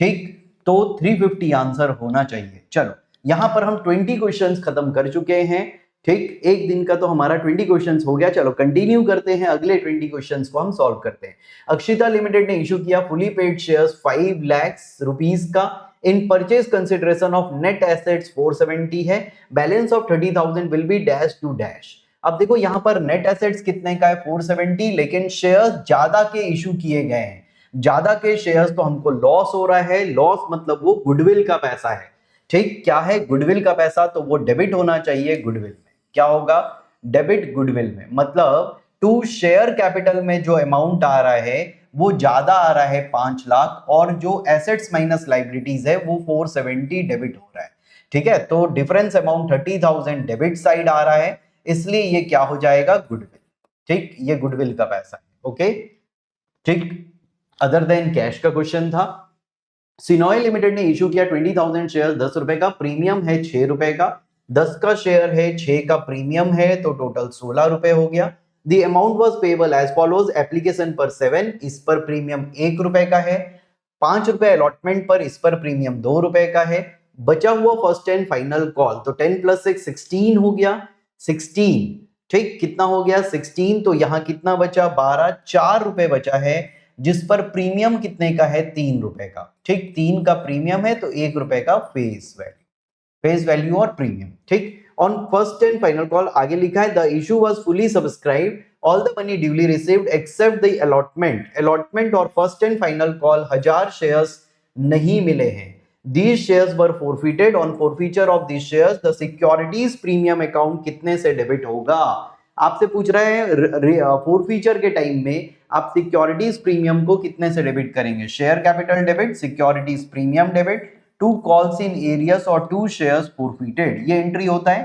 ठीक। तो 350 आंसर होना चाहिए। चलो यहां पर हम 20 क्वेश्चंस खत्म कर चुके हैं, ठीक, एक दिन का तो हमारा 20 क्वेश्चंस हो गया। चलो कंटिन्यू करते हैं, अगले 20 क्वेश्चंस को हम सॉल्व करते हैं। अक्षिता लिमिटेड ने इशू किया fully paid shares 5 lakh rupees का in purchase consideration of net assets 470 है, balance of 30,000 will be dash to dash. अब देखो यहां पर नेट एसेट्स कितने का है, 470, लेकिन शेयर्स ज्यादा के इशू किए गए हैं, ज्यादा के शेयर्स, तो हमको लॉस हो रहा है। लॉस मतलब वो गुडविल का पैसा है, ठीक, क्या है, गुडविल का पैसा, तो वो डेबिट होना चाहिए गुडविल में। क्या होगा, डेबिट गुडविल में, मतलब टू शेयर कैपिटल में जो अमाउंट आ रहा है वो ज्यादा आ रहा है 5 लाख, और जो एसेट्स माइनस लाइबिलिटीज है वो 470 डेबिट हो रहा है, ठीक है। तो डिफरेंस अमाउंट 30,000 डेबिट साइड आ रहा है, इसलिए ये क्या हो जाएगा, गुडविल, ठीक, ये गुडविल का पैसा है, ओके, ठीक। अदर देन कैश का क्वेश्चन था। सिनोय लिमिटेड ने इशू किया 20,000 शेयर 10 रुपए का, प्रीमियम है 6 रुपए का, 10 का शेयर है, 6 का प्रीमियम है, तो टोटल 16 रुपए हो गया। The amount was payable as follows, application पर 7, इस पर प्रीमियम 1 रुपए का है, 5 रुपए अलॉटमेंट पर, इस पर प्रीमियम 2 रुपए का है, बचा हुआ फर्स्ट एंड फाइनल कॉल, तो 10 + 6 16 हो गया, 16, ठीक, कितना हो गया 16, तो यहां कितना बचा, 12, 4 रुपए बचा है, जिस पर प्रीमियम कितने का है, 3 रुपए का, ठीक, 3 का प्रीमियम है, तो 1 रुपए का फेस वैल्यू और प्रीमियम, ठीक। On first and final call आगे लिखा है the issue was fully subscribed, all the money duly received except the allotment और first and final call 1000 shares नहीं मिले हैं। These shares were forfeited, on forfeiture of these shares the securities premium account कितने से debit होगा। आपसे पूछ रहे हैं फोरफीचर के टाइम में आप सिक्योरिटीज प्रीमियम को कितने से डेबिट करेंगे, share capital debit, securities premium debit, 2 calls in areas और 2 शेयर्स फोरफीटेड, ये एंट्री होता है,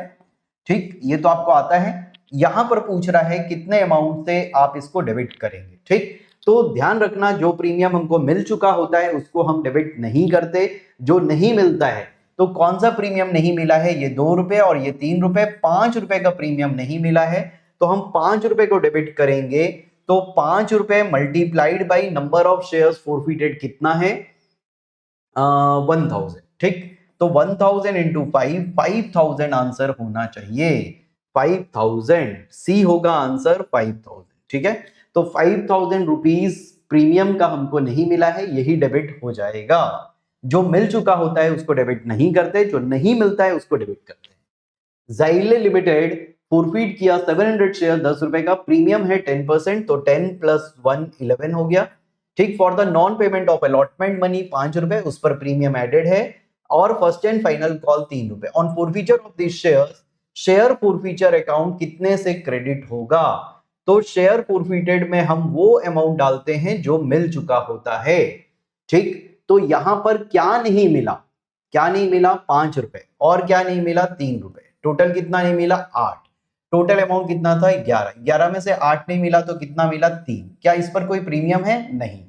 ठीक, ये तो आपको आता है। यहां पर पूछ रहा है कितने अमाउंट से आप इसको डेबिट करेंगे, ठीक। तो ध्यान रखना जो प्रीमियम हमको मिल चुका होता है उसको हम डेबिट नहीं करते, जो नहीं मिलता है, तो कौन सा प्रीमियम नहीं मिला है, ये 2 रुपए और ये 3 रुपए, 5 रुपए का प्रीमियम नहीं मिला है, तो हम 5 रुपए को डेबिट करेंगे, तो 5 रुपए multiplied by number of shares forfeited कितना है, 1000, ठीक। तो 1000 इंटू 5, 5000 आंसर होना चाहिए, 5000, सी होगा आंसर 5000, ठीक है। तो 5000 रुपीज प्रीमियम का हमको नहीं मिला है, यही डेबिट हो जाएगा। जो मिल चुका होता है उसको डेबिट नहीं करते, जो नहीं मिलता है उसको डेबिट करते हैं। जाइले लिमिटेड फोरफीट किया 700 शेयर 10 रुपए का, प्रीमियम है 10%, तो 10 + 1 11 हो गया, ठीक। For the non payment of allotment money 5 रुपए, उस पर प्रीमियम एडेड है, और फर्स्ट एंड फाइनल कॉल 3 रुपए। On forfeiture of this share, share forfeiture account कितने से क्रेडिट होगा, तो शेयर फॉरफिटेड में हम वो अमाउंट डालते हैं जो मिल चुका होता है। ठीक, तो यहां पर क्या नहीं मिला, क्या नहीं मिला 5 रुपए, और क्या नहीं मिला 3 रुपए, टोटल कितना नहीं मिला 8। टोटल अमाउंट कितना था 11, 11 में से 8 नहीं मिला तो कितना मिला 3। क्या इस पर कोई प्रीमियम है? नहीं,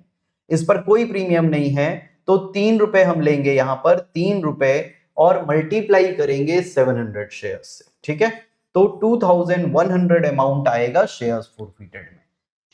इस पर कोई प्रीमियम नहीं है। तो 3 रुपए हम लेंगे यहां पर, 3 रुपए और मल्टीप्लाई करेंगे 700 शेयर से। ठीक है, तो 2100 अमाउंट आएगा शेयर्स फॉरफिटेड में।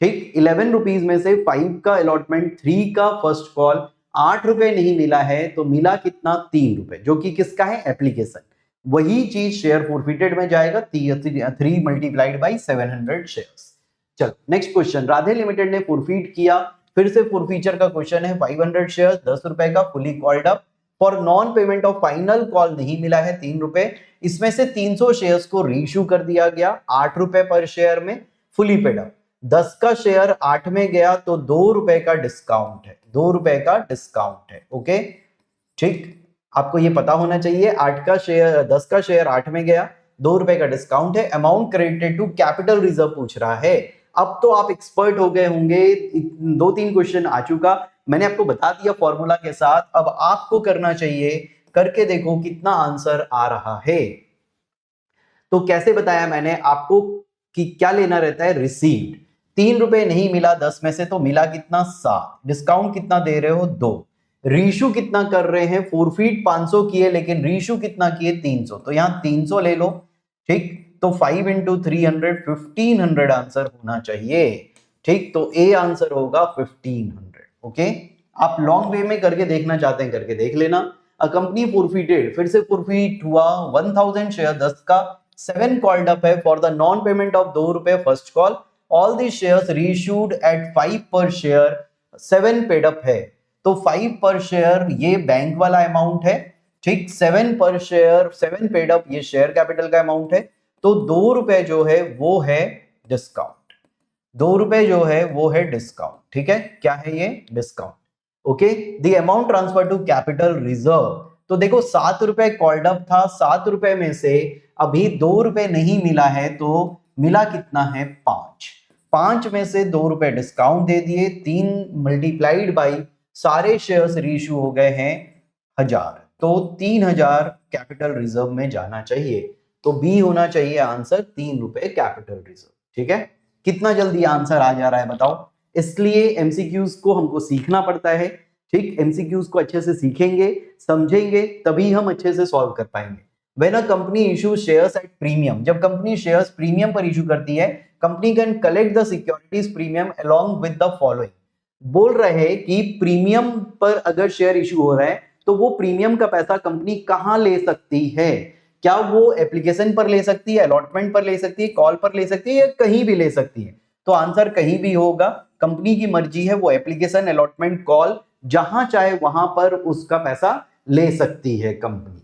ठीक, 11 रुपीज में से 5 का अलॉटमेंट, 3 का फर्स्ट कॉल, 8 रुपए नहीं मिला है तो मिला कितना 3 रुपए, जो कि किसका है? एप्लीकेशन। वही चीज शेयर फॉरफिटेड में जाएगा, 3 मल्टीप्लाइड बाई 700 शेयर्स। चलो नेक्स्ट क्वेश्चन, राधे लिमिटेड ने फॉरफिट किया, फिर से फॉरफीचर का क्वेश्चन है, 500 शेयर 10 रुपए का fully called up, for non payment of final call नहीं मिला है 3 रुपए, इसमें से 300 शेयर्स को रीइश्यू कर दिया गया 8 रुपए पर शेयर में, फुली पेड अप। 10 का शेयर 8 में गया तो 2 रुपए का डिस्काउंट है, 2 रुपए का डिस्काउंट है। ओके, ठीक, आपको ये पता होना चाहिए, 8 का शेयर 10 का शेयर 8 में गया, 2 रुपए का डिस्काउंट है, amount credited to capital reserve पूछ रहा है। अब तो आप एक्सपर्ट हो गए होंगे, 2-3 क्वेश्चन आ चुका, मैंने आपको बता दिया फॉर्मूला के साथ, अब आपको करना चाहिए, करके देखो कितना आंसर आ रहा है। तो कैसे बताया मैंने आपको कि क्या लेना रहता है? रिसीव्ड। 3 रुपए नहीं मिला 10 में से, तो मिला कितना 7, डिस्काउंट कितना दे रहे हो 2, रीशू कितना कर रहे हैं? फॉरफिट 500 किए लेकिन रीशू कितना किए 300, तो यहां 300 ले लो। ठीक, तो 5 इंटू 300 1500 आंसर होना चाहिए। ठीक, तो ए आंसर होगा 1500। ओके, आप लॉन्ग वे में करके देखना चाहते हैं करके देख लेना। अ कंपनी फॉरफिटेड, फिर से फॉरफिट हुआ 1000 शेयर 10 का, 7 कॉल्ड अप है for the non payment of 2 रुपए first call, all the shares reissued at 5 per share, 7 paid up है, तो 5 पर शेयर ये बैंक वाला अमाउंट है। ठीक, 7 पर शेयर 7 पेड अप ये शेयर कैपिटल का अमाउंट है, तो 2 रुपए जो है वो है डिस्काउंट, 2 रुपए जो है वो है डिस्काउंट। ठीक है, क्या है ये? Discount. Okay, the amount transfer to capital reserve, तो देखो 7 रुपए कॉल्ड अप था, 7 रुपए में से अभी 2 रुपए नहीं मिला है, तो मिला कितना है 5, 5 में से 2 रुपए डिस्काउंट दे दिए, 3 मल्टीप्लाइड बाई सारे शेयर्स रीइश्यू हो गए हैं 1000, तो 3000 कैपिटल रिजर्व में जाना चाहिए, तो बी होना चाहिए आंसर, 3 रुपए कैपिटल रिजर्व। ठीक है, कितना जल्दी आंसर आ जा रहा है बताओ। इसलिए एमसीक्यूज को हमको सीखना पड़ता है। ठीक, एमसीक्यूज को अच्छे से सीखेंगे समझेंगे तभी हम अच्छे से सॉल्व कर पाएंगे। When a company issue shares at premium, जब कंपनी शेयर्स प्रीमियम पर इशू करती है, company can collect the securities premium along with the following, बोल रहे हैं कि प्रीमियम पर अगर शेयर इशू हो रहा है तो वो प्रीमियम का पैसा कंपनी कहां ले सकती है? क्या वो एप्लीकेशन पर ले सकती है, अलॉटमेंट पर ले सकती है, कॉल पर ले सकती है, या कहीं भी ले सकती है? तो आंसर कहीं भी होगा, कंपनी की मर्जी है, वो एप्लीकेशन, अलॉटमेंट, कॉल जहां चाहे वहां पर उसका पैसा ले सकती है कंपनी।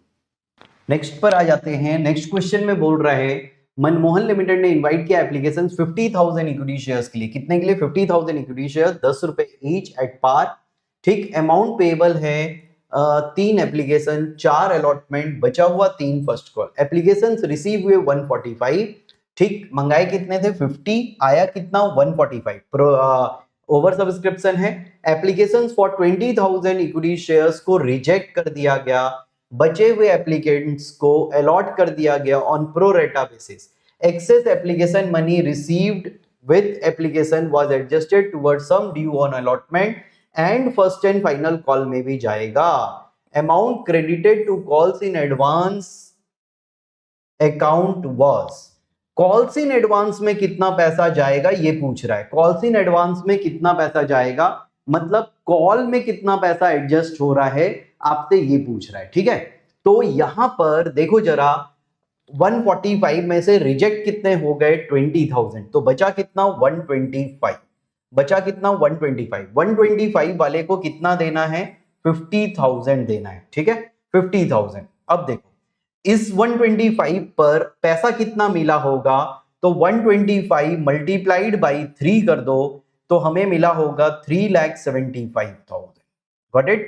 नेक्स्ट पर आ जाते हैं। नेक्स्ट क्वेश्चन में बोल रहा है मनमोहन लिमिटेड ने इनवाइट किया एप्लीकेशन 50,000 इक्विटी शेयर्स के लिए, कितने के लिए? 50,000 इक्विटी शेयर, 10 रुपए ईच एट पार। ठीक, अमाउंट पेबल है 3 एप्लीकेशन, 4 अलॉटमेंट, बचा हुआ 3 फर्स्ट कॉल, एप्लीकेशन रिसीव हुए 145। ठीक, मंगाए कितने थे 50, आया कितना 145, ओवर सब्सक्रिप्शन है। एप्लीकेशन फॉर 20,000 इक्विटी शेयर्स को रिजेक्ट कर दिया गया, बचे हुए एप्लीकेंट्स को अलॉट कर दिया गया on pro rata basis. Excess application money received with application was adjusted towards sum due on allotment and first and final call में भी जाएगा। Amount credited to calls in advance account was, calls in advance में कितना पैसा जाएगा ये पूछ रहा है। कॉल्स इन एडवांस में कितना पैसा जाएगा, मतलब कॉल में कितना पैसा एडजस्ट हो रहा है, आपसे ये पूछ रहा है। ठीक है, तो यहां पर देखो जरा, 145 में से रिजेक्ट कितने हो गए 20,000, तो बचा कितना 125, बचा कितना 125, 125 वाले को कितना देना है 50,000 देना है। ठीक है, 50,000। अब देखो इस 125 पर पैसा कितना मिला होगा, तो 125 मल्टीप्लाइड बाई 3 कर दो तो हमें मिला होगा 3,75,000। Got it?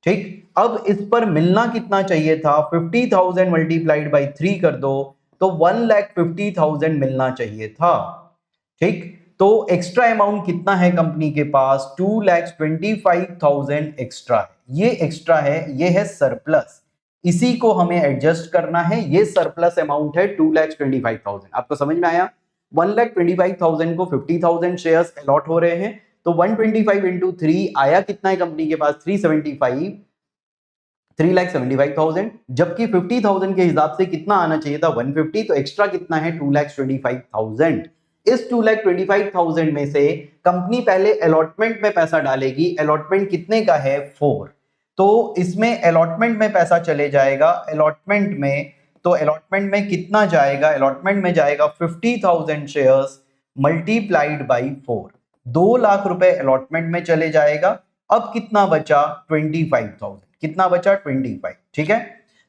ठीक, अब इस पर मिलना कितना चाहिए था, 50,000 मल्टीप्लाइड बाई 3 कर दो तो 1,50,000 मिलना चाहिए था। ठीक, तो एक्स्ट्रा अमाउंट कितना है कंपनी के पास? 2,25,000 एक्स्ट्रा है। ये एक्स्ट्रा है, ये है सरप्लस, इसी को हमें एडजस्ट करना है। ये सरप्लस अमाउंट है 2,25,000। आपको समझ में आया? 1,25,000 को 50,000 शेयर्स अलॉट हो रहे हैं, तो 125 इंटू 3 आया कितना है कंपनी के पास? 3,75,000, जबकि 50,000 के हिसाब से कितना आना चाहिए था? 150, तो एक्स्ट्रा कितना है? 2,25,000। इस 2,25,000 में से कंपनी पहले अलॉटमेंट में पैसा डालेगी। अलॉटमेंट कितने का है? 4। तो इसमें अलॉटमेंट में पैसा चले जाएगा। अलॉटमेंट में, तो अलॉटमेंट में कितना जाएगा? अलॉटमेंट में जाएगा 50,000 शेयर्स मल्टीप्लाइड बाई 4। 2 लाख रुपए अलॉटमेंट में चले जाएगा। अब कितना बचा? 25,000। कितना बचा? 25। ठीक है,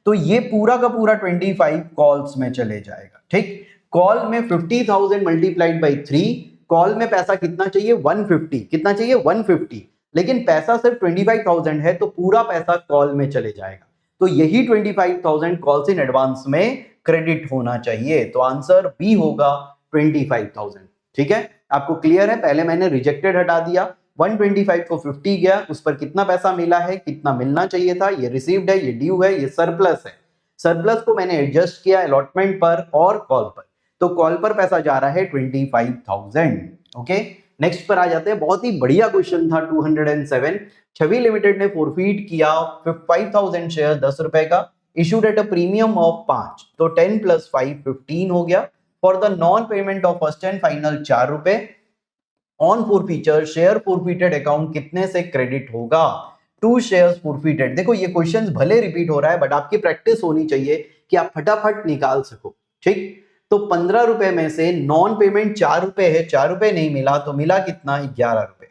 तो ये पूरा का पूरा 25 कॉल्स में चले जाएगा। ठीक, कॉल में 50,000 मल्टीप्लाइड बाई 3, कॉल में पैसा कितना चाहिए? 150। कितना चाहिए? 150, लेकिन पैसा सिर्फ 25,000 है, तो पूरा पैसा कॉल में चले जाएगा। तो यही 25,000 कॉल्स इन एडवांस में क्रेडिट होना चाहिए। तो आंसर बी होगा 25,000। ठीक है, आपको क्लियर है? पहले मैंने रिजेक्टेड हटा दिया, 125 को 50 गया, उस पर कितना पैसा मिला है, कितना मिलना चाहिए था, ये रिसीव्ड है, ये ड्यू है, ये सरप्लस है। सरप्लस को मैंने एडजस्ट किया अलॉटमेंट पर और कॉल पर, तो कॉल पर पैसा जा रहा है 25,000। ओके, नेक्स्ट पर आ जाते हैं। बहुत ही बढ़िया क्वेश्चन था 207। छवि लिमिटेड ने फॉरफीट किया 5,000 शेयर 10 रुपए का, issued at a premium of 5, तो 10 + 5 15 हो गया। For the non payment of first and final 4 रुपए। ऑन फॉरफीचर शेयर फॉरफीटेड अकाउंट कितने से क्रेडिट होगा? 2 शेयर्स फॉरफीटेड। देखो ये क्वेश्चंस भले रिपीट हो रहा है, बट आपकी प्रैक्टिस होनी चाहिए कि आप फटाफट निकाल सको। ठीक, तो 15 रुपए में से नॉन पेमेंट 4 रुपए है, 4 रुपए नहीं मिला, तो मिला कितना? 11 रुपए।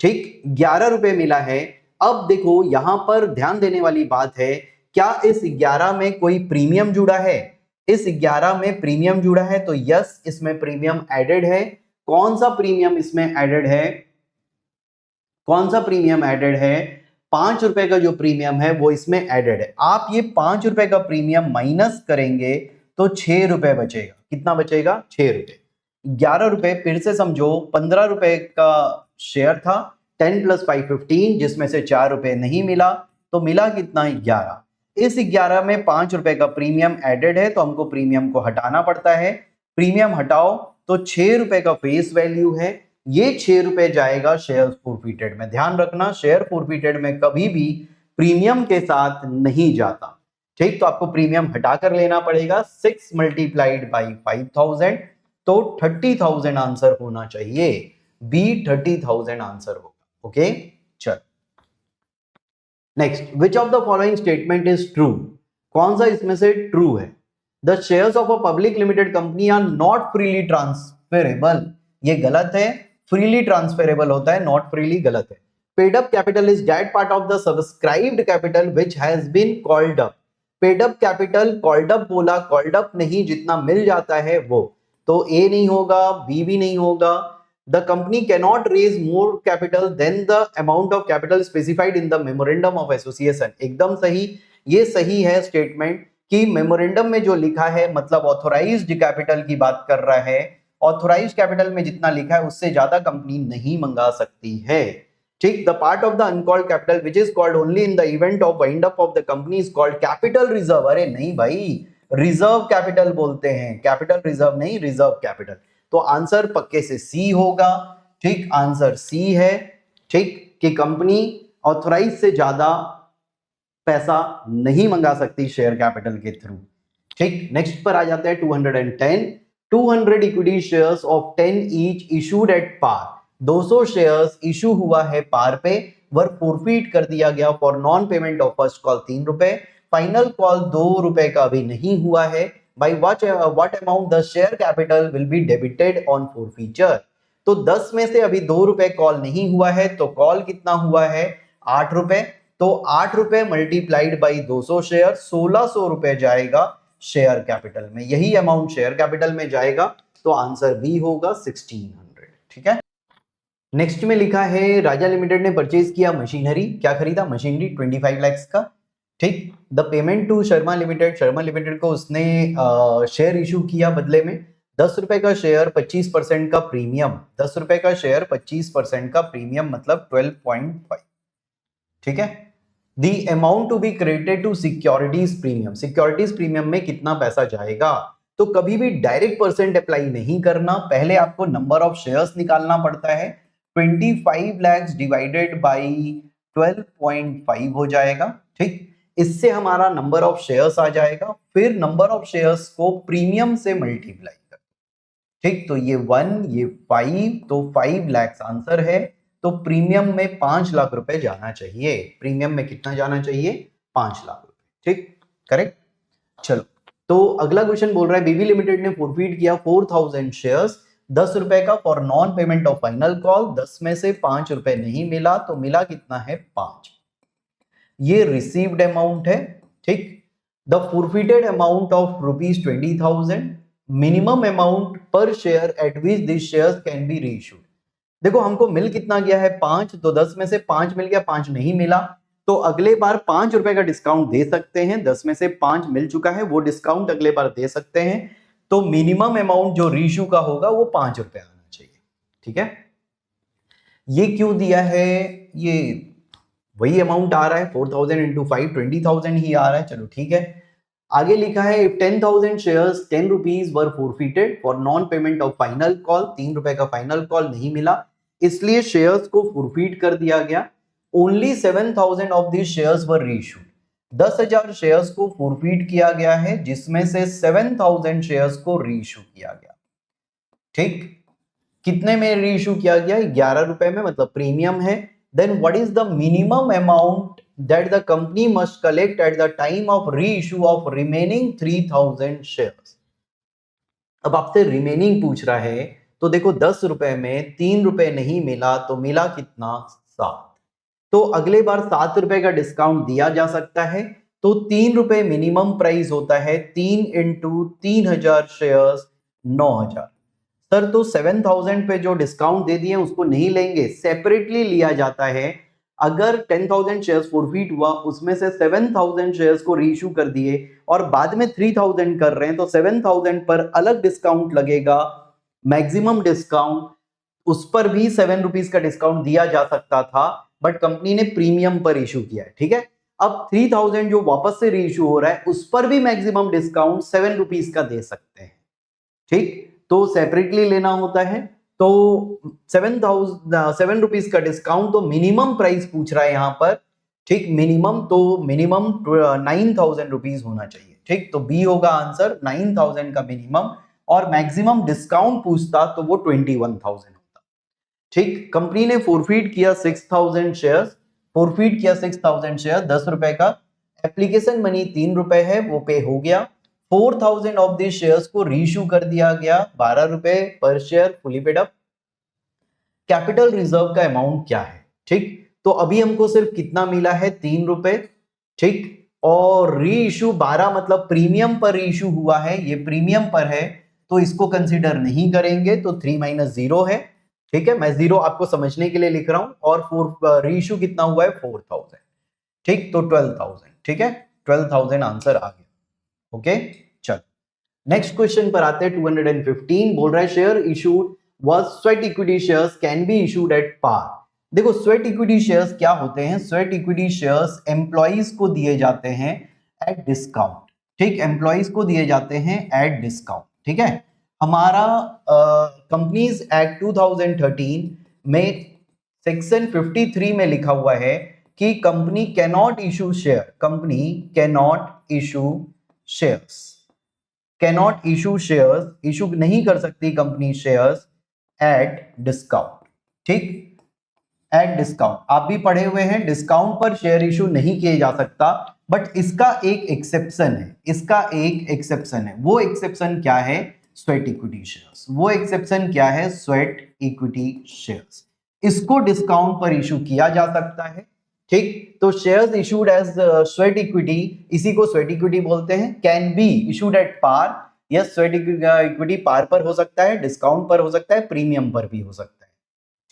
ठीक, 11 रुपए मिला है। अब देखो यहां पर ध्यान देने वाली बात है, क्या इस 11 में कोई प्रीमियम जुड़ा है? इस 11 में प्रीमियम जुड़ा है, तो यस, इसमें प्रीमियम एडेड है। कौन सा प्रीमियम इसमें एडेड है? कौन सा प्रीमियम एडेड है? 5 रुपए का जो प्रीमियम है वो इसमें एडेड है। आप ये 5 रुपए का प्रीमियम माइनस करेंगे तो 6 रुपए बचेगा। कितना बचेगा? 6 रुपए। 11 रुपए फिर से समझो, 15 रुपए का शेयर था, 10 + 5 15, जिसमें से 4 रुपए नहीं मिला, तो मिला कितना? 11। इस 11 में 5 रुपए का प्रीमियम एडेड है, तो हमको प्रीमियम को हटाना पड़ता है। प्रीमियम हटाओ तो 6 रुपए का फेस वैल्यू है, ये 6 रुपए जाएगा शेयर फॉरफीटेड में। ध्यान रखना, शेयर फॉरफीटेड में कभी भी प्रीमियम के साथ नहीं जाता। ठीक, तो आपको प्रीमियम हटा कर लेना पड़ेगा। 6 मल्टीप्लाइड बाई 5,000, तो 30,000 आंसर होना चाहिए। बी 30,000 आंसर होगा। ओके, चल next. Which of the following statement is true? कौन सा इसमें से ट्रू है? The shares of a public limited company are not freely transferable. ये गलत है। फ्रीली ट्रांसफरेबल होता है, नॉट फ्रीली गलत है। Paid up capital is that part of the subscribed capital which has been called up. Paid up capital, called up बोला, called up नहीं, जितना मिल जाता है वो। तो ए नहीं होगा, बी भी नहीं होगा। The company cannot raise more capital than the amount of capital specified in the memorandum of association। एकदम सही, ये सही है स्टेटमेंट कि मेमोरेंडम में जो लिखा है, मतलब ऑथोराइज्ड कैपिटल की बात कर रहा है। ऑथोराइज्ड कैपिटल में जितना लिखा है उससे ज्यादा कंपनी नहीं मंगा सकती है। ठीक, the part of the uncalled capital which is called only in the event of wind up of the company is called capital reserve. अरे नहीं भाई, रिजर्व कैपिटल बोलते हैं, कैपिटल रिजर्व नहीं, रिजर्व कैपिटल। तो आंसर पक्के से सी होगा। ठीक, आंसर सी है। ठीक, कि कंपनी ऑथोराइज से ज्यादा पैसा नहीं मंगा सकती शेयर कैपिटल के थ्रू। ठीक, नेक्स्ट पर आ जाते हैं 210। 200 equity shares of 10 each issued at par. 200 shares issue हुआ है पार पे, वर फॉरफीट कर दिया गया for non payment of first call 3 रुपए। फाइनल कॉल 2 रुपए का अभी नहीं हुआ है। By what amount the share capital will be debited on forfeiture? तो 10 में से अभी 2 रुपए कॉल नहीं हुआ है, तो कॉल कितना हुआ है? 8 रुपए। तो 8 रुपए मल्टीप्लाइड बाई 200 शेयर, 1600 रुपए जाएगा शेयर कैपिटल में। यही अमाउंट शेयर कैपिटल में जाएगा, तो आंसर बी होगा 1600। ठीक है, नेक्स्ट में लिखा है राजा लिमिटेड ने परचेज किया मशीनरी। क्या खरीदा? मशीनरी 25 लाख का। ठीक, the payment to Sharma limited, Sharma limited को उसने शेयर इशू किया बदले में। ₹10 का शेयर 25% का प्रीमियम, ₹10 का शेयर 25% का प्रीमियम मतलब 12.5, ठीक है। The amount to be credited to securities premium, securities premium में कितना पैसा जाएगा? तो कभी भी डायरेक्ट परसेंट अप्लाई नहीं करना, पहले आपको नंबर ऑफ शेयर्स निकालना पड़ता है। 25 lakhs डिवाइडेड बाई 12.5 हो जाएगा, ठीक। इससे हमारा नंबर ऑफ शेयर्स आ जाएगा, फिर नंबर ऑफ शेयर्स को प्रीमियम से मल्टीप्लाई कर, ठीक। तो ये 1 ये 5, तो 5 lakhs आंसर है। तो प्रीमियम में 5 लाख रुपए जाना चाहिए, प्रीमियम में कितना जाना चाहिए? 5 लाख रुपए, ठीक, करेक्ट। चलो, तो अगला क्वेश्चन बोल रहा है बीबी लिमिटेड ने फॉरफिट किया 4000 शेयर्स, ₹10 का for non payment of final call, 10 में से ₹5 नहीं मिला, तो मिला कितना है? 5। ये रिसीव्ड अमाउंट है, ठीक। The forfeited amount of ₹20,000, minimum amount पर share at which this shares can be reissued. देखो हमको मिल कितना गया है? 5, तो 10 में से 5 मिल गया, 5 नहीं मिला, तो अगले बार ₹5 का डिस्काउंट दे सकते हैं। 10 में से 5 मिल चुका है, वो डिस्काउंट अगले बार दे सकते हैं। तो मिनिमम अमाउंट जो रीइश्यू का होगा वो ₹5 आना चाहिए, ठीक है। ये क्यों दिया है? ये वही अमाउंट आ रहा है, 4000 इंटू 5, 20,000 ही आ रहा है। चलो ठीक है, आगे लिखा है if 10,000 shares 10 rupees were forfeited for non payment of final call, ₹3 का फाइनल कॉल नहीं मिला, इसलिए शेयर्स को फॉरफिट कर दिया गया। Only 7,000 of the shares were reissued, 10,000 shares को फॉरफिट किया गया है, जिसमें से 7,000 शेयर्स को रीइश्यू किया गया, ठीक। कितने में रीइश्यू किया गया? ₹11 में, मतलब प्रीमियम है। Then what is the minimum amount that the company must collect at the time of reissue of remaining 3,000 shares. अब आपसे रिमेनिंग पूछ रहा है, तो देखो ₹10 में ₹3 नहीं मिला, तो मिला कितना? 7। तो अगले बार ₹7 का डिस्काउंट दिया जा सकता है, तो ₹3 मिनिमम प्राइस होता है, 3 इंटू 3,000 शेयर्स 9,000। सर तो 7,000 पे जो डिस्काउंट दे दिए उसको नहीं लेंगे, सेपरेटली लिया जाता है। अगर 10,000 शेयर्स फॉरफिट हुआ, उसमें से 7,000 शेयर्स को रीइश्यू कर दिए और बाद में 3,000 कर रहे हैं, तो 7,000 पर अलग डिस्काउंट लगेगा, मैक्सिमम डिस्काउंट। उस पर भी ₹7 का डिस्काउंट दिया जा सकता था, बट कंपनी ने प्रीमियम पर इश्यू किया है, ठीक है। अब 3,000 जो वापस से रीइश्यू हो रहा है, उस पर भी मैक्सिमम डिस्काउंट ₹7 का दे सकते हैं, ठीक। तो सेपरेटली लेना होता है। तो ₹7 का डिस्काउंट, तो मिनिमम प्राइस पूछ रहा है यहां पर, ठीक। मिनिमम, तो मिनिमम ₹9,000 होना चाहिए, ठीक। तो बी होगा आंसर, 9,000 का मिनिमम, और मैक्सिमम डिस्काउंट पूछता तो वो 21,000 होता, ठीक। कंपनी ने फॉरफिट किया 6,000 शेयर्स, फॉरफिट किया 6,000 शेयर, ₹10 का। एप्लीकेशन मनी ₹3 है, वो पे हो गया। 4,000 ऑफ दी शेयर्स को रीइश्यू कर दिया गया, ₹12 पर share, fully paid up. Capital reserve का अमाउंट क्या है, ठीक। तो अभी हमको सिर्फ कितना मिला है? ₹3, ठीक। और रीइश्यू 12, मतलब प्रीमियम पर रीइश्यू हुआ है, ये प्रीमियम पर है, तो इसको कंसीडर नहीं करेंगे, तो 3 - 0 है, ठीक है। मैं 0 आपको समझने के लिए लिख रहा हूं, और रीइश्यू कितना हुआ है? 4,000, ठीक। तो 12,000, ठीक है, 12,000 आंसर आ गया, ओके। चल नेक्स्ट क्वेश्चन पर आते हैं। 215 बोल रहा है share issued was sweat equity shares can be issued at par. देखो स्वेट इक्विटी शेयर्स क्या होते हैं? स्वेट इक्विटी शेयर्स एम्प्लॉइज को दिए जाते हैं एट डिस्काउंट, ठीक। एम्प्लॉइज को दिए जाते हैं एट डिस्काउंट, ठीक है। हमारा कंपनीज एक्ट 2013 में सेक्शन 53 में लिखा हुआ है कि company can not issue share, company can not issue shares, cannot issue shares, issue नहीं कर सकती कंपनी शेयर्स एट डिस्काउंट, ठीक। एट डिस्काउंट आप भी पढ़े हुए हैं, डिस्काउंट पर शेयर इशू नहीं किए जा सकता, बट इसका एक एक्सेप्शन है, इसका एक एक्सेप्शन है। वो एक्सेप्शन क्या है? Sweat equity shares. वो एक्सेप्शन क्या है? Sweat equity shares. इसको डिस्काउंट पर इशू किया जा सकता है, ठीक। तो shares issued as sweat equity, इसी को स्वेट इक्विटी बोलते हैं। Can be issued at par, yes sweat equity par पर हो सकता है, डिस्काउंट पर हो सकता है, प्रीमियम पर भी हो सकता है,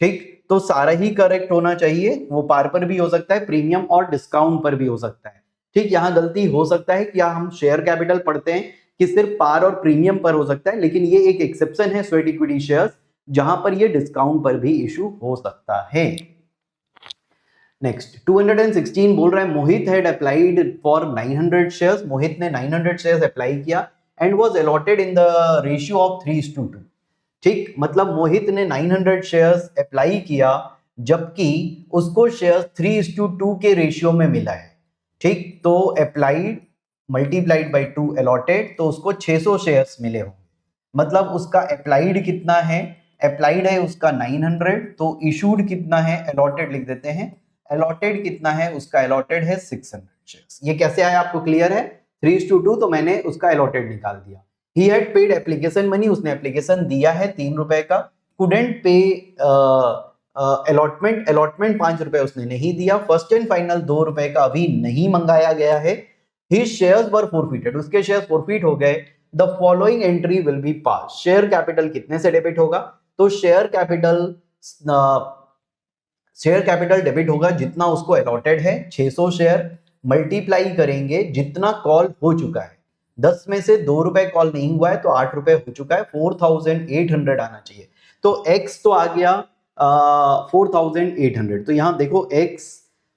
ठीक। तो सारा ही करेक्ट होना चाहिए, वो पार पर भी हो सकता है, प्रीमियम और डिस्काउंट पर भी हो सकता है, ठीक। यहाँ गलती हो सकता है, क्या हम शेयर कैपिटल पढ़ते हैं कि सिर्फ पार और प्रीमियम पर हो सकता है, लेकिन ये एक एक्सेप्शन है स्वेट इक्विटी शेयर्स, जहां पर ये डिस्काउंट पर भी इशू हो सकता है। नेक्स्ट 216 बोल रहा है मोहित हैड अप्लाइड फॉर 900 शेयर्स। मोहित ने 900 शेयर्स अप्लाई किया and was allotted in the ratio of 3:2। ठीक, मतलब मोहित ने 900 शेयर्स अप्लाई किया जबकि उसको शेयर्स 3:2 के रेशियो में मिला है। ठीक, तो अप्लाइड मल्टीप्लाइड बाय 2 अलॉटेड, तो उसको 600 शेयर्स मिले होंगे। मतलब उसका अप्लाइड कितना है, अप्लाइड है उसका 900, तो इशूड कितना है, अलॉटेड लिख देते हैं, अलॉटेड कितना है उसका, अलॉटेड है 600 शेयर्स। ये कैसे आया आपको क्लियर है, 3:2, तो मैंने उसका अलॉटेड निकाल दिया। He had paid application money, उसने एप्लीकेशन दिया है 3 रुपए का। कुडेंट पे अलॉटमेंट, अलॉटमेंट 5 रुपए उसने नहीं दिया। फर्स्ट एंड फाइनल 2 रुपए का अभी नहीं मंगाया गया है। His shares were forfeited, उसके शेयर फॉरफिट हो गए। The following entry will be pass, share capital कितने से डेबिट होगा, तो शेयर कैपिटल डेबिट होगा जितना उसको अलॉटेड है 600 शेयर, मल्टीप्लाई करेंगे जितना कॉल हो चुका है। 10 में से 2 रुपए कॉल नहीं हुआ है तो 8 रुपए हो चुका है, 4800 आना चाहिए। तो x तो आ गया 4800, तो यहां देखो x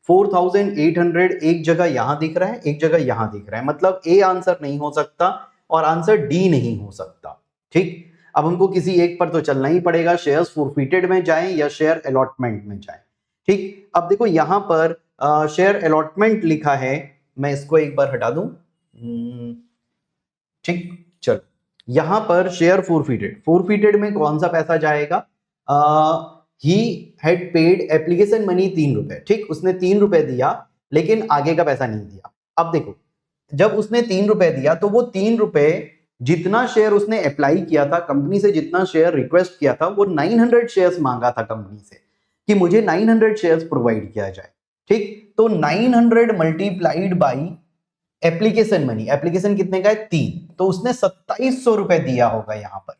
4800 एक जगह यहां दिख रहा है, एक जगह यहां दिख रहा है, मतलब ए आंसर नहीं हो सकता और आंसर डी नहीं हो सकता। ठीक, अब हमको किसी एक पर तो चलना ही पड़ेगा, शेयर्स फॉरफिटेड में जाएं या शेयर अलॉटमेंट में जाएं। ठीक, अब देखो यहां पर शेयर अलॉटमेंट लिखा है, मैं इसको एक बार हटा दूं। ठीक, चलो यहां पर शेयर फॉरफिटेड, फॉरफिटेड में कौन सा पैसा जाएगा, he had paid application money 3 रुपए। ठीक, उसने 3 रुपए दिया लेकिन आगे का पैसा नहीं दिया। अब देखो जब उसने 3 रुपए दिया तो वो 3 रुपए जितना शेयर उसने अप्लाई किया था, कंपनी से जितना शेयर रिक्वेस्ट किया था, वो 900 शेयर्स मांगा था कंपनी से कि मुझे 900 शेयर्स प्रोवाइड किया जाए। ठीक, तो 900 multiplied by application money, application कितने का है 3, तो उसने 2700 रुपए दिया होगा यहां पर।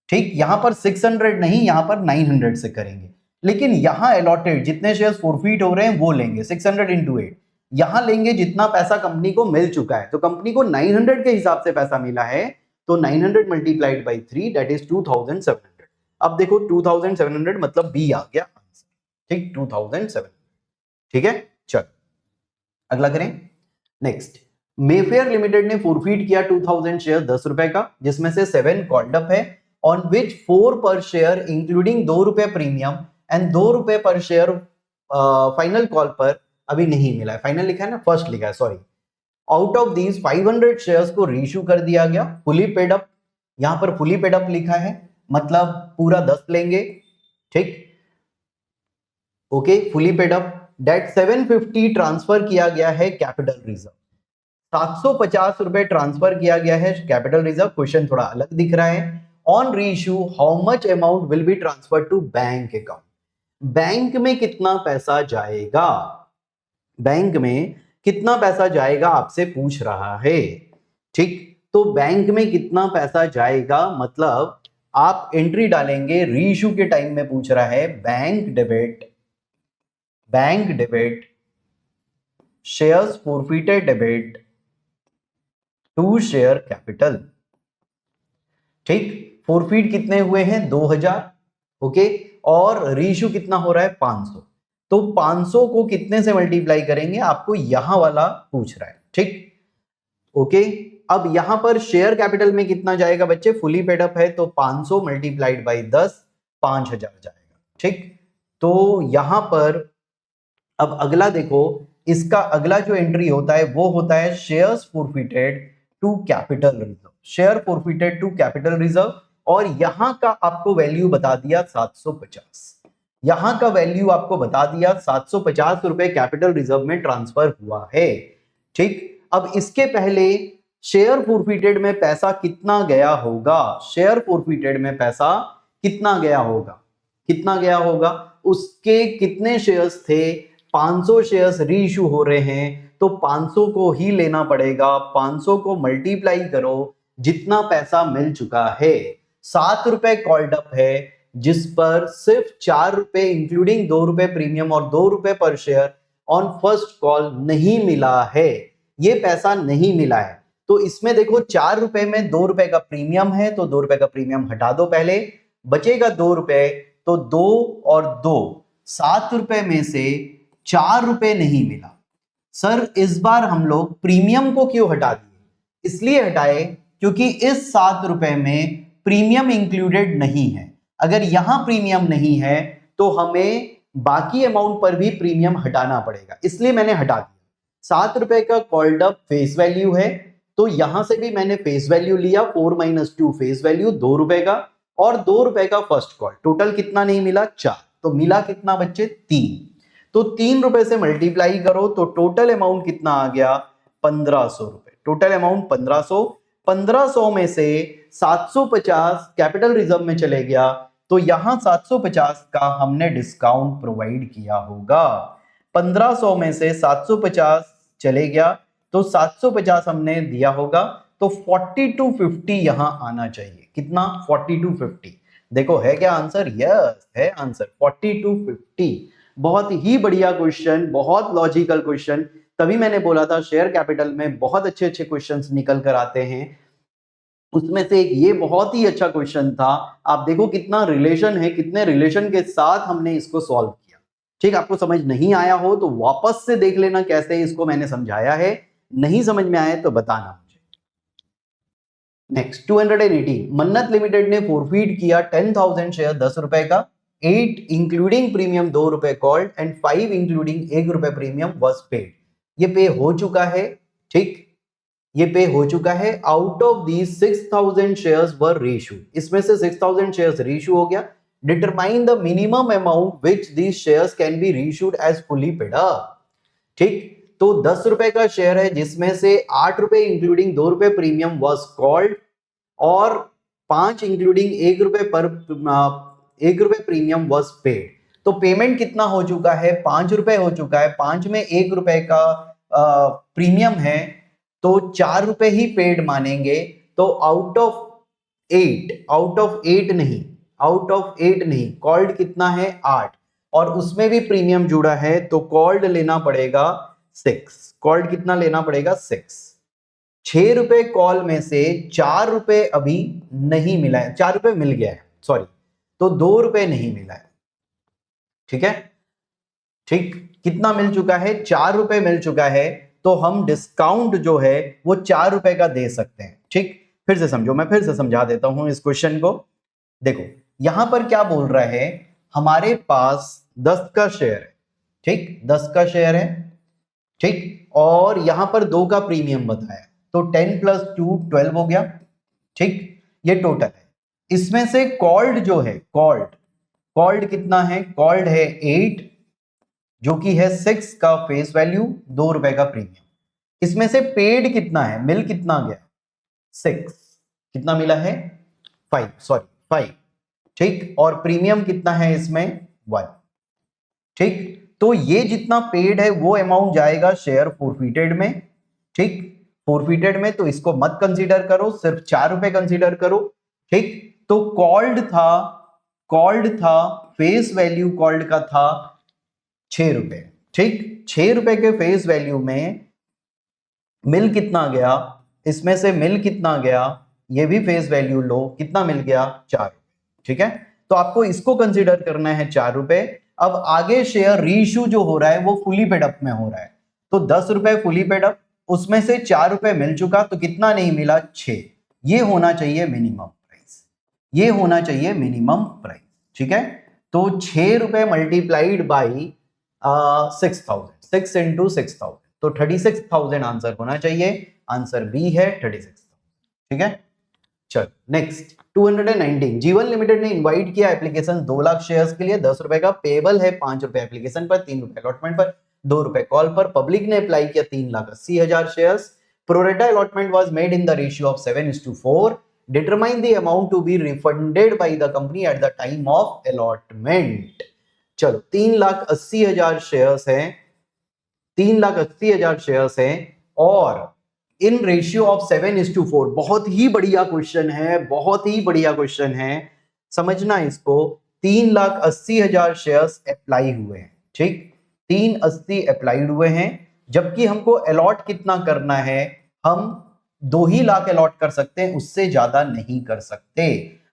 ठीक, यहां पर 600 नहीं, यहां पर 900 से करेंगे, लेकिन यहां अलॉटेड जितने शेयर्स फॉरफिट हो रहे हैं वो लेंगे 600 इंटू 8, यहां लेंगे जितना पैसा कंपनी को मिल चुका है। तो कंपनी को 900 के हिसाब से पैसा मिला है, तो 900 मल्टीप्लाइड बाई 3 दैट इज 2700। अब देखो 2700 मतलब बी आ गया आंसर। ठीक, 2700। ठीक है, चलो अगला करें। नेक्स्ट, मेफेयर लिमिटेड ने फॉरफिट किया 2000 शेयर 10 रुपए का, जिसमें से 7 कॉल्ड अप है, ऑन विच 4 पर शेयर इंक्लूडिंग 2 रुपए प्रीमियम एंड 2 रुपए पर शेयर फाइनल कॉल पर अभी नहीं मिला है। फाइनल लिखा है ना, फर्स्ट लिखा है, sorry. Out of these 500 shares को रीइश्यू कर दिया गया, फुली पेड अप, यहां पर फुली पेड अप लिखा है, मतलब पूरा 10 लेंगे। ठीक, okay, fully paid up date 750 transfer किया गया है कैपिटल रिजर्व, 750 रुपए ट्रांसफर किया गया है कैपिटल रिजर्व। क्वेश्चन थोड़ा अलग दिख रहा है। On reissue how much amount will be transfer to bank account, bank में कितना पैसा जाएगा, बैंक में कितना पैसा जाएगा आपसे पूछ रहा है। ठीक, तो बैंक में कितना पैसा जाएगा, मतलब आप एंट्री डालेंगे, रीइश्यू के टाइम में पूछ रहा है bank debit shares forfeited debit to share capital. ठीक, फॉरफिट कितने हुए हैं 2000, ओके, और रीइश्यू कितना हो रहा है 500, तो 500 को कितने से मल्टीप्लाई करेंगे, आपको यहां वाला पूछ रहा है। ठीक, ओके, अब यहां पर शेयर कैपिटल में कितना जाएगा बच्चे, फुली पेड अप है तो 500 मल्टीप्लाइड बाई 10 5000 जाएगा। ठीक, तो यहां पर अब अगला देखो, इसका अगला जो एंट्री होता है वो होता है shares forfeited to capital reserve, share forfeited to capital reserve, और यहां का आपको वैल्यू बता दिया 750, यहां का वैल्यू आपको बता दिया 750 रुपए कैपिटल रिजर्व में ट्रांसफर हुआ है। ठीक, अब इसके पहले शेयर फॉरफिटेड में पैसा कितना गया होगा, शेयर फॉरफिटेड में पैसा कितना गया होगा, कितना गया होगा, उसके कितने शेयर्स थे, 500 शेयर्स रीइश्यू हो रहे हैं, तो 500 को ही लेना पड़ेगा, 500 को मल्टीप्लाई करो जितना पैसा मिल चुका है। 7 रुपए कॉल्ड अप है जिस पर सिर्फ 4 रुपए इंक्लूडिंग 2 रुपए प्रीमियम और 2 रुपए पर शेयर ऑन फर्स्ट कॉल नहीं मिला है, ये पैसा नहीं मिला है। तो इसमें देखो 4 रुपए में 2 रुपए का प्रीमियम है, तो 2 रुपए का प्रीमियम हटा दो पहले, बचेगा 2 रुपए, तो 2 और 2 7 रुपए में से 4 रुपए नहीं मिला। सर इस बार हम लोग प्रीमियम को क्यों हटा दिए? इसलिए हटाए क्योंकि इस 7 रुपए में प्रीमियम इंक्लूडेड नहीं है। अगर यहां प्रीमियम नहीं है तो हमें बाकी अमाउंट पर भी प्रीमियम हटाना पड़ेगा, इसलिए मैंने हटा दिया। 7 रुपए का कॉल्ड अप फेस वैल्यू है, तो यहां से भी मैंने फेस वैल्यू लिया, 4 - 2 फेस वैल्यू 2 रुपए का, और 2 रुपए का फर्स्ट कॉल। टोटल कितना नहीं मिला? 4। तो मिला कितना बच्चे? 3। तो 3 रुपए से मल्टीप्लाई करो तो टोटल अमाउंट कितना आ गया? 1500 रुपए। Total amount 1500। 1500 में से 750 कैपिटल रिजर्व में चले गया, तो यहां 750 का हमने डिस्काउंट प्रोवाइड किया होगा। 1500 में से 750 चले गया, तो 750 हमने दिया होगा, तो 4250 यहां आना चाहिए। कितना? 4250। देखो है क्या आंसर? यस है आंसर 4250। बहुत ही बढ़िया क्वेश्चन, बहुत लॉजिकल क्वेश्चन। तभी मैंने बोला था शेयर कैपिटल में बहुत अच्छे अच्छे क्वेश्चंस निकल कर आते हैं। उसमें से एक ये बहुत ही अच्छा क्वेश्चन था। आप देखो कितना रिलेशन है, कितने रिलेशन के साथ हमने इसको सॉल्व किया। ठीक, आपको समझ नहीं आया हो तो वापस से देख लेना कैसे इसको मैंने समझाया है। नहीं समझ में आया तो बताना मुझे। नेक्स्ट 280, मन्नत लिमिटेड ने फोरफीट किया 10,000 शेयर 10 रुपए का, 8 इंक्लूडिंग प्रीमियम 2 रुपए कॉल्ड एंड 5 इंक्लूडिंग 1 रुपए प्रीमियम वाज पेड। ये पे हो चुका है। ठीक, ये पे हो चुका है। Out of these 6000 shares were reissued, इसमें से 6000 शेयर्स रीइश्यू हो गया। Determine the minimum amount which these shares can be reissued as fully paid up. ठीक, तो 10 रुपए का शेयर है जिसमें से 8 रुपए इंक्लूडिंग 2 रुपए प्रीमियम वाज कॉल्ड और 5 इंक्लूडिंग 1 रुपए पर 1 रुपए प्रीमियम वाज पेड। तो पेमेंट कितना हो चुका है? 5 रुपए हो चुका है। 5 में 1 रुपए का प्रीमियम है, तो 4 रुपए ही पेड मानेंगे। तो आउट ऑफ 8 नहीं, कॉल्ड कितना है? 8, और उसमें भी प्रीमियम जुड़ा है, तो कॉल्ड लेना पड़ेगा 6। कॉल्ड कितना लेना पड़ेगा? 6। 6 रुपए कॉल में से 4 रुपए अभी नहीं मिला है, 4 रुपए मिल गया है, सॉरी, तो 2 रुपए नहीं मिला है। ठीक है, ठीक, कितना मिल चुका है? 4 रुपए मिल चुका है, तो हम डिस्काउंट जो है वो 4 रुपए का दे सकते हैं। ठीक, फिर से समझो, मैं फिर से समझा देता हूं इस क्वेश्चन को। देखो यहां पर क्या बोल रहा है, हमारे पास 10 का शेयर है। ठीक, 10 का शेयर है। ठीक, और यहां पर 2 का प्रीमियम बताया, तो 10 + 2 12 हो गया। ठीक, ये टोटल है। इसमें से कॉल्ड जो है, कॉल्ड कितना है? कॉल्ड है 8, जो कि है 6 का फेस वैल्यू, 2 रुपए का प्रीमियम। इसमें से पेड कितना है? मिल कितना गया? 6। कितना मिला है? 5। ठीक, और प्रीमियम कितना है इसमें? 1। ठीक, तो ये जितना पेड है वो अमाउंट जाएगा शेयर फोरफिटेड में। ठीक, फोरफिटेड में, तो इसको मत कंसीडर करो, सिर्फ 4 रुपए कंसीडर करो। ठीक, तो कॉल्ड था, फेस वैल्यू कॉल्ड का था 6 रुपए। ठीक, 6 रुपए के फेस वैल्यू में मिल कितना गया? इसमें से मिल कितना गया? ये भी फेस वैल्यू लो, कितना मिल गया? 4 रुपए। ठीक है, तो आपको इसको कंसीडर करना है 4 रुपए। अब आगे शेयर रीइश्यू जो हो रहा है वो फुली पेड अप में हो रहा है, तो 10 रुपए फुली पेड अप, उसमें से 4 रुपए मिल चुका, तो कितना नहीं मिला? 6। ये होना चाहिए मिनिमम प्राइस, ये होना चाहिए मिनिमम प्राइस। ठीक है, तो 6 रुपए मल्टीप्लाइड बाई 6000, 6 × 6000, तो 36,000 आंसर होना चाहिए। आंसर बी है 36,000। ठीक है, चलो नेक्स्ट 219, जीवन लिमिटेड ने इनवाइट किया एप्लीकेशन 2 लाख शेयर्स के लिए, 10 रुपए का पेबल है, 5 रुपए एप्लीकेशन पर, 3 रुपए अलॉटमेंट पर, 2 रुपए कॉल पर। पब्लिक ने अप्लाई किया 3,80,000 shares. Prorata allotment was made in the ratio of 7:4। Determine the amount to be refunded by the company at the time of allotment. चलो 3,80,000 शेयर्स हैं, 3,80,000 शेयर्स हैं, और इन रेशियो ऑफ 7:4। बहुत ही बढ़िया question है, बहुत ही बढ़िया क्वेश्चन है, समझना इसको। 3,80,000 शेयर्स अप्लाई हुए हैं। ठीक, 380 अप्लाइड हुए हैं, जबकि हमको अलॉट कितना करना है? हम 2 ही लाख अलॉट कर सकते हैं, उससे ज्यादा नहीं कर सकते।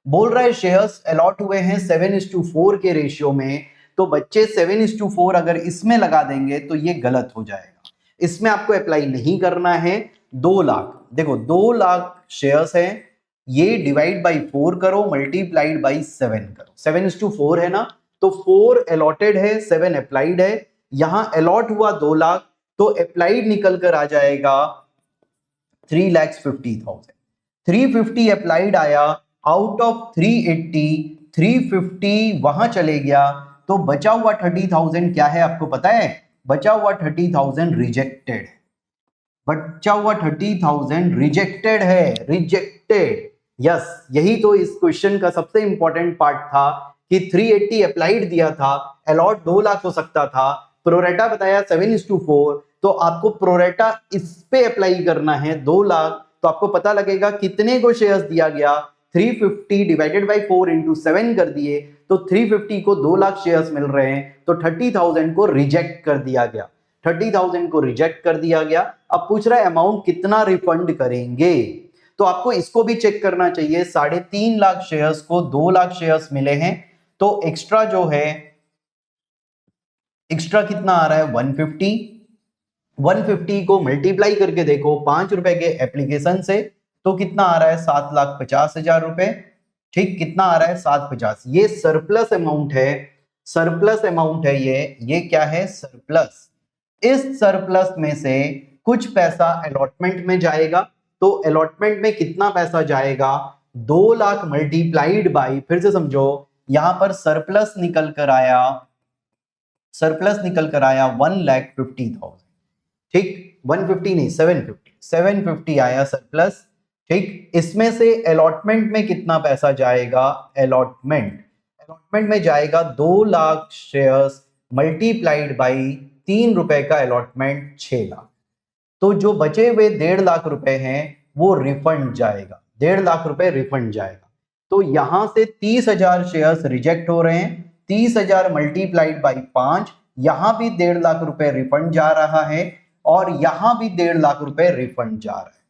बोल रहा है शेयर्स अलॉट हुए हैं 7:4 के रेशियो में, तो बच्चे 7:4 अगर इसमें लगा देंगे तो ये गलत हो जाएगा। इसमें आपको अप्लाई नहीं करना है। 2 लाख, देखो 2 लाख शेयर्स हैं, ये डिवाइड बाई 4 करो, मल्टीप्लाइड बाई 7 करो। 7:4 है ना, तो 4 अलॉटेड है, 7 अप्लाइड है। यहां अलॉट हुआ 2 लाख, तो अप्लाइड निकल कर आ जाएगा 3,50,000। 350 अप्लाइड आया, आउट ऑफ 380 350 वहां चले गया, तो बचा हुआ 30,000 क्या है आपको पता है? बचा हुआ 30,000 रिजेक्टेड। बचा हुआ 30,000 रिजेक्टेड है, रिजेक्टेड। यस, यही तो इस क्वेश्चन का सबसे इंपॉर्टेंट पार्ट था कि 380 अप्लाइड दिया था, अलॉट 2 लाख हो सकता था, प्रोरेटा बताया 7:4, तो आपको प्रोरेटा इस पे अप्लाई करना है 2 लाख। तो आपको पता लगेगा कितने को शेयर्स दिया गया, 350 डिवाइडेड बाई 4 इंटू 7 कर दिए, तो 350 को 2 लाख शेयर्स मिल रहे हैं, तो 30,000 को रिजेक्ट कर दिया गया। 30,000 को रिजेक्ट कर दिया गया। अब पूछ रहा है अमाउंट कितना रिफंड करेंगे, तो आपको इसको भी चेक करना चाहिए। 3.5 लाख शेयर्स को 2 लाख शेयर्स मिले हैं, तो एक्स्ट्रा जो है, एक्स्ट्रा कितना आ रहा है 150। 150 को मल्टीप्लाई करके देखो 5 रुपए के एप्लीकेशन से, तो कितना आ रहा है 7,50,000 रुपए। ठीक, कितना आ रहा है 750। ये सरप्लस अमाउंट है, सरप्लस अमाउंट है ये क्या है? सरप्लस। इस सरप्लस में से कुछ पैसा अलॉटमेंट में जाएगा, तो अलॉटमेंट में कितना पैसा जाएगा? 2 लाख मल्टीप्लाइड बाई, फिर से समझो, यहां पर सरप्लस निकल कर आया, सरप्लस निकल कर आया 1,50,000। ठीक, 150 नहीं 750, 750 आया सरप्लस। ठीक, इसमें से अलॉटमेंट में कितना पैसा जाएगा? अलॉटमेंट में जाएगा 2 लाख शेयर्स मल्टीप्लाइड बाई 3 रुपए का अलॉटमेंट 6 लाख। तो जो बचे हुए 1.5 लाख रुपए हैं वो रिफंड जाएगा, 1.5 लाख रुपए रिफंड जाएगा। तो यहां से 30,000 शेयर्स रिजेक्ट हो रहे हैं, 30,000 मल्टीप्लाइड बाई 5, यहां भी 1.5 लाख रुपए रिफंड जा रहा है, और यहां भी 1.5 लाख रुपए रिफंड जा रहा है।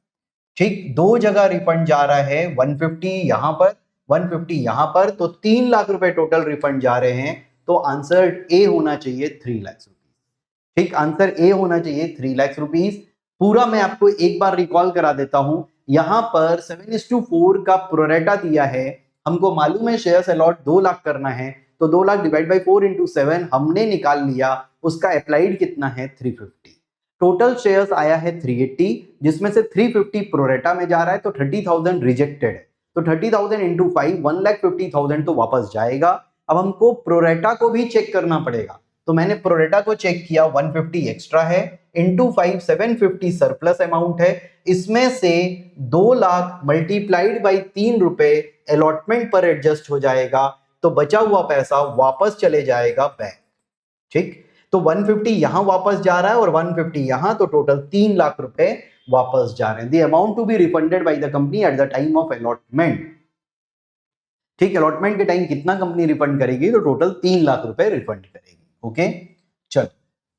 ठीक, 2 जगह रिफंड जा रहा है, 150 यहां पर, 150 यहां पर, तो 3 लाख रुपए टोटल रिफंड जा रहे हैं। तो आंसर ए होना चाहिए 3 लाख रुपीज। ठीक, आंसर ए होना चाहिए 3 लाख रुपीज। पूरा मैं आपको एक बार रिकॉल करा देता हूं। यहां पर 7:4 का प्रोरेटा दिया है, हमको मालूम है शेयर्स अलॉट 2 लाख करना है, तो 2 लाख डिवाइड बाई 4 इंटू 7 हमने निकाल लिया। उसका अप्लाइड कितना है? 350। टोटल शेयर्स आया है 380, जिसमें से 350 प्रोरेटा में जा रहा है, तो 30,000 रिजेक्टेड है, तो 30,000 इंटू 5 1,50,000 तो वापस जाएगा। अब हमको प्रोरेटा को भी चेक करना पड़ेगा, तो मैंने प्रोरेटा को चेक किया, 150 एक्स्ट्रा है, इंटू 5 750 सरप्लस अमाउंट है। इसमें से 2 लाख मल्टीप्लाइड बाई 3 रुपए अलॉटमेंट पर एडजस्ट हो जाएगा, तो बचा हुआ पैसा वापस चले जाएगा बैंक। ठीक, तो 150 यहां वापस जा रहा है और 150 यहां, तो टोटल 3 लाख रुपए वापस जा रहे हैं। The amount to be refunded by the company at the time of allotment. ठीक, अलॉटमेंट के टाइम कितना कंपनी रिफंड करेगी? तो टोटल 3 लाख रुपए रिफंड करेगी। ओके, चलो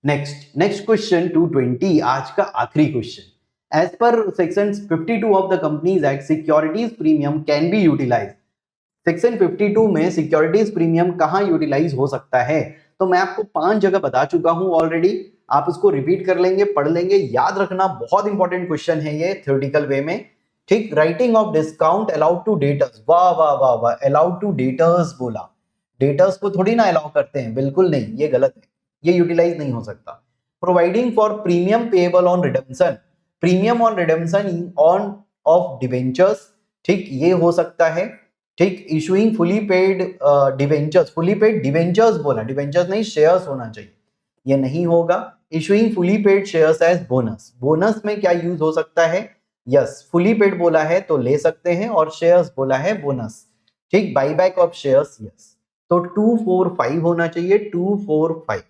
नेक्स्ट क्वेश्चन 220, आज का आखिरी question. As per section 52 of the Companies Act, securities premium can be utilise. Section 52 में सिक्योरिटीज प्रीमियम कहां यूटिलाइज हो सकता है? तो मैं आपको 5 जगह बता चुका हूं ऑलरेडी, आप उसको रिपीट कर लेंगे, पढ़ लेंगे, याद रखना, बहुत इंपॉर्टेंट क्वेश्चन है ये थ्योरेटिकल वे में। ठीक, writing off discount allowed to debtors, वाह वाह वाह वाह, अलाउड टू डेटर्स बोला, डेटर्स को थोड़ी ना अलाउ करते हैं, बिल्कुल नहीं, ये गलत है, ये यूटिलाइज नहीं हो सकता। Providing for premium payable on redemption, premium on redemption on off debentures, ठीक, ये हो सकता है। ठीक, issuing fully paid debentures, fully paid debentures बोला, डिवेंचर्स नहीं शेयर्स होना चाहिए, ये नहीं होगा। Issuing fully paid shares as bonus, bonus में क्या यूज हो सकता है? यस, फुली पेड बोला है तो ले सकते हैं, और शेयर्स बोला है बोनस। ठीक, बाईबैक ऑफ शेयर्स, यस, तो 245 होना चाहिए, 245।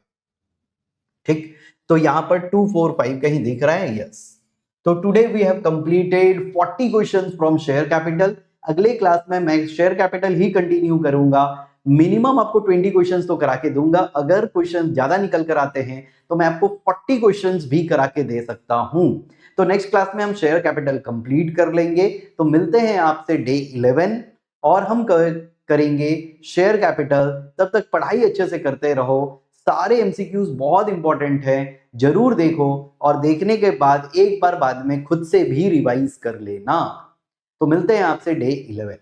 ठीक, तो यहां पर 245 कहीं दिख रहा है? यस। तो today we have completed 40 questions from share capital. अगले क्लास में मैं शेयर कैपिटल ही कंटिन्यू करूंगा, मिनिमम आपको 20 क्वेश्चंस तो करा के दूंगा, अगर क्वेश्चन ज्यादा निकल कर आते हैं तो मैं आपको 40 क्वेश्चंस भी करा के दे सकता हूं। तो नेक्स्ट क्लास में हम शेयर कैपिटल कंप्लीट कर लेंगे। तो मिलते हैं आपसे डे 11 और हम करेंगे शेयर कैपिटल। तब तक पढ़ाई अच्छे से करते रहो, सारे एमसीक्यूज बहुत इंपॉर्टेंट है, जरूर देखो और देखने के बाद एक बार बाद में खुद से भी रिवाइज कर लेना। तो मिलते हैं आपसे डे 11।